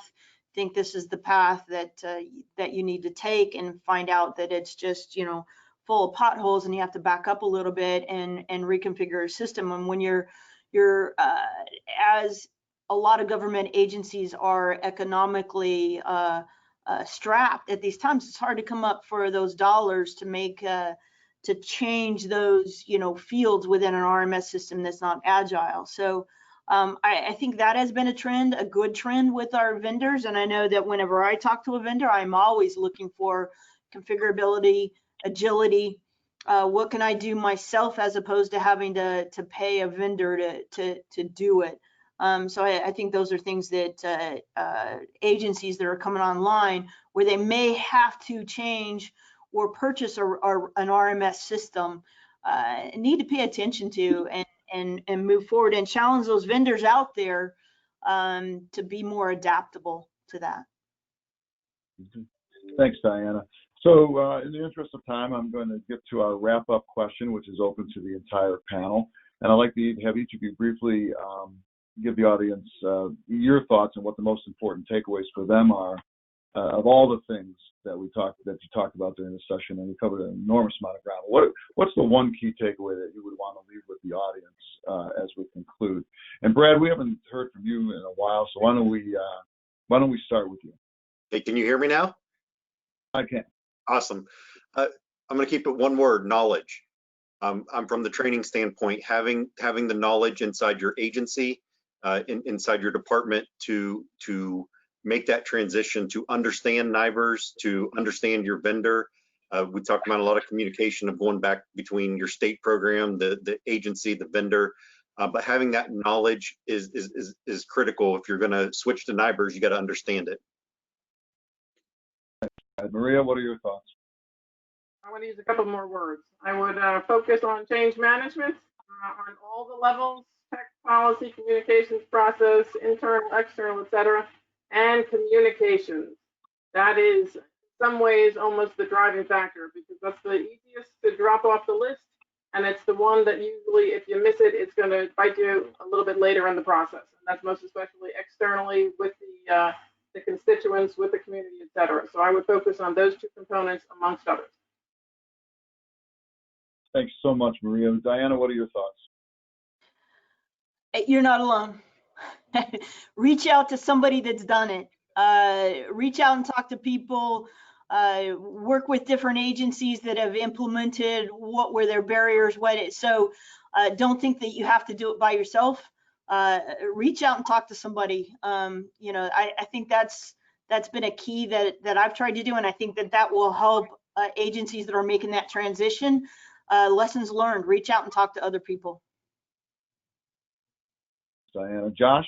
think this is the path that you need to take, and find out that it's just full of potholes, and you have to back up a little bit and reconfigure a system. And when you're as a lot of government agencies are economically strapped at these times, it's hard to come up for those dollars to make to change those fields within an RMS system that's not agile. So I think that has been a good trend with our vendors. And I know that whenever I talk to a vendor, I'm always looking for configurability, agility. What can I do myself as opposed to having to pay a vendor to do it? So I think those are things that agencies that are coming online where they may have to change or purchase an RMS system need to pay attention to and move forward and challenge those vendors out there to be more adaptable to that. Thanks, Diana. So in the interest of time, I'm going to get to our wrap-up question, which is open to the entire panel. And I'd like to have each of you briefly give the audience your thoughts on what the most important takeaways for them are of all the things that you talked about during the session, and we covered an enormous amount of ground. What's the one key takeaway that you would want to leave with the audience as we conclude? And Brad, we haven't heard from you in a while, so why don't we start with you? Hey, can you hear me now? I can. Awesome. I'm going to keep it one word: knowledge. I'm from the training standpoint, having the knowledge inside your agency, inside your department to make that transition, to understand NIBRS, to understand your vendor. We talked about a lot of communication of going back between your state program, the agency, the vendor, but having that knowledge is critical. If you're going to switch to NIBRS, you got to understand it. Maria, what are your thoughts? I want to use a couple more words. I would focus on change management on all the levels: tech, policy, communications process, internal, external, etc., and communications. That is, in some ways, almost the driving factor, because that's the easiest to drop off the list, and it's the one that usually, if you miss it, it's going to bite you a little bit later in the process. And that's most especially externally with the constituents, with the community, etc. So I would focus on those two components amongst others. Thanks so much, Maria. Diana, what are your thoughts? You're not alone. Reach out to somebody that's done it. Reach out and talk to people. Work with different agencies that have implemented what were their barriers. So don't think that you have to do it by yourself. Reach out and talk to somebody. I think that's been a key that I've tried to do, and I think that will help agencies that are making that transition. Lessons learned. Reach out and talk to other people. Diana. Josh?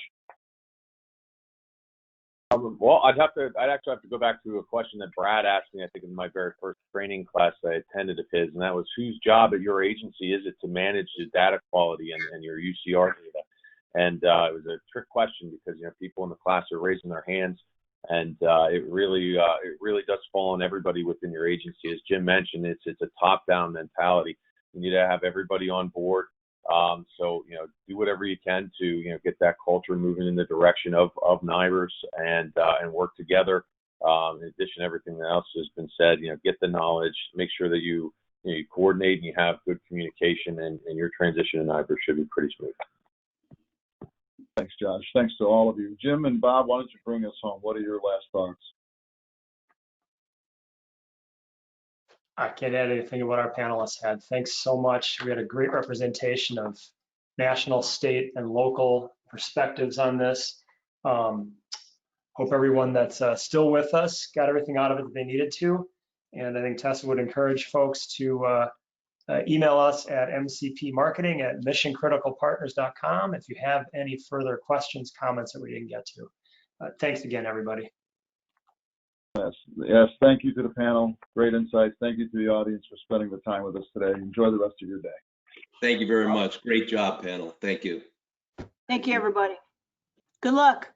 Well, I'd actually have to go back to a question that Brad asked me, I think, in my very first training class I attended of his, and that was, whose job at your agency is it to manage the data quality and your UCR data? And it was a trick question because people in the class are raising their hands, and it really does fall on everybody within your agency. As Jim mentioned, it's a top-down mentality. You need to have everybody on board. So do whatever you can to get that culture moving in the direction of NIBRS and work together. In addition to everything else has been said, get the knowledge, make sure that you you coordinate and you have good communication, and your transition to NIBRS should be pretty smooth. Thanks, Josh. Thanks to all of you. Jim and Bob, why don't you bring us home? What are your last thoughts? I can't add anything to what our panelists had. Thanks so much. We had a great representation of national, state, and local perspectives on this. Hope everyone that's still with us got everything out of it that they needed to. And I think Tessa would encourage folks to email us at mcpmarketing@missioncriticalpartners.com if you have any further questions, comments that we didn't get to. Thanks again, everybody. Yes, thank you to the panel. Great insights. Thank you to the audience for spending the time with us today. Enjoy the rest of your day. Thank you very much. Great job, panel. Thank you. Thank you, everybody. Good luck.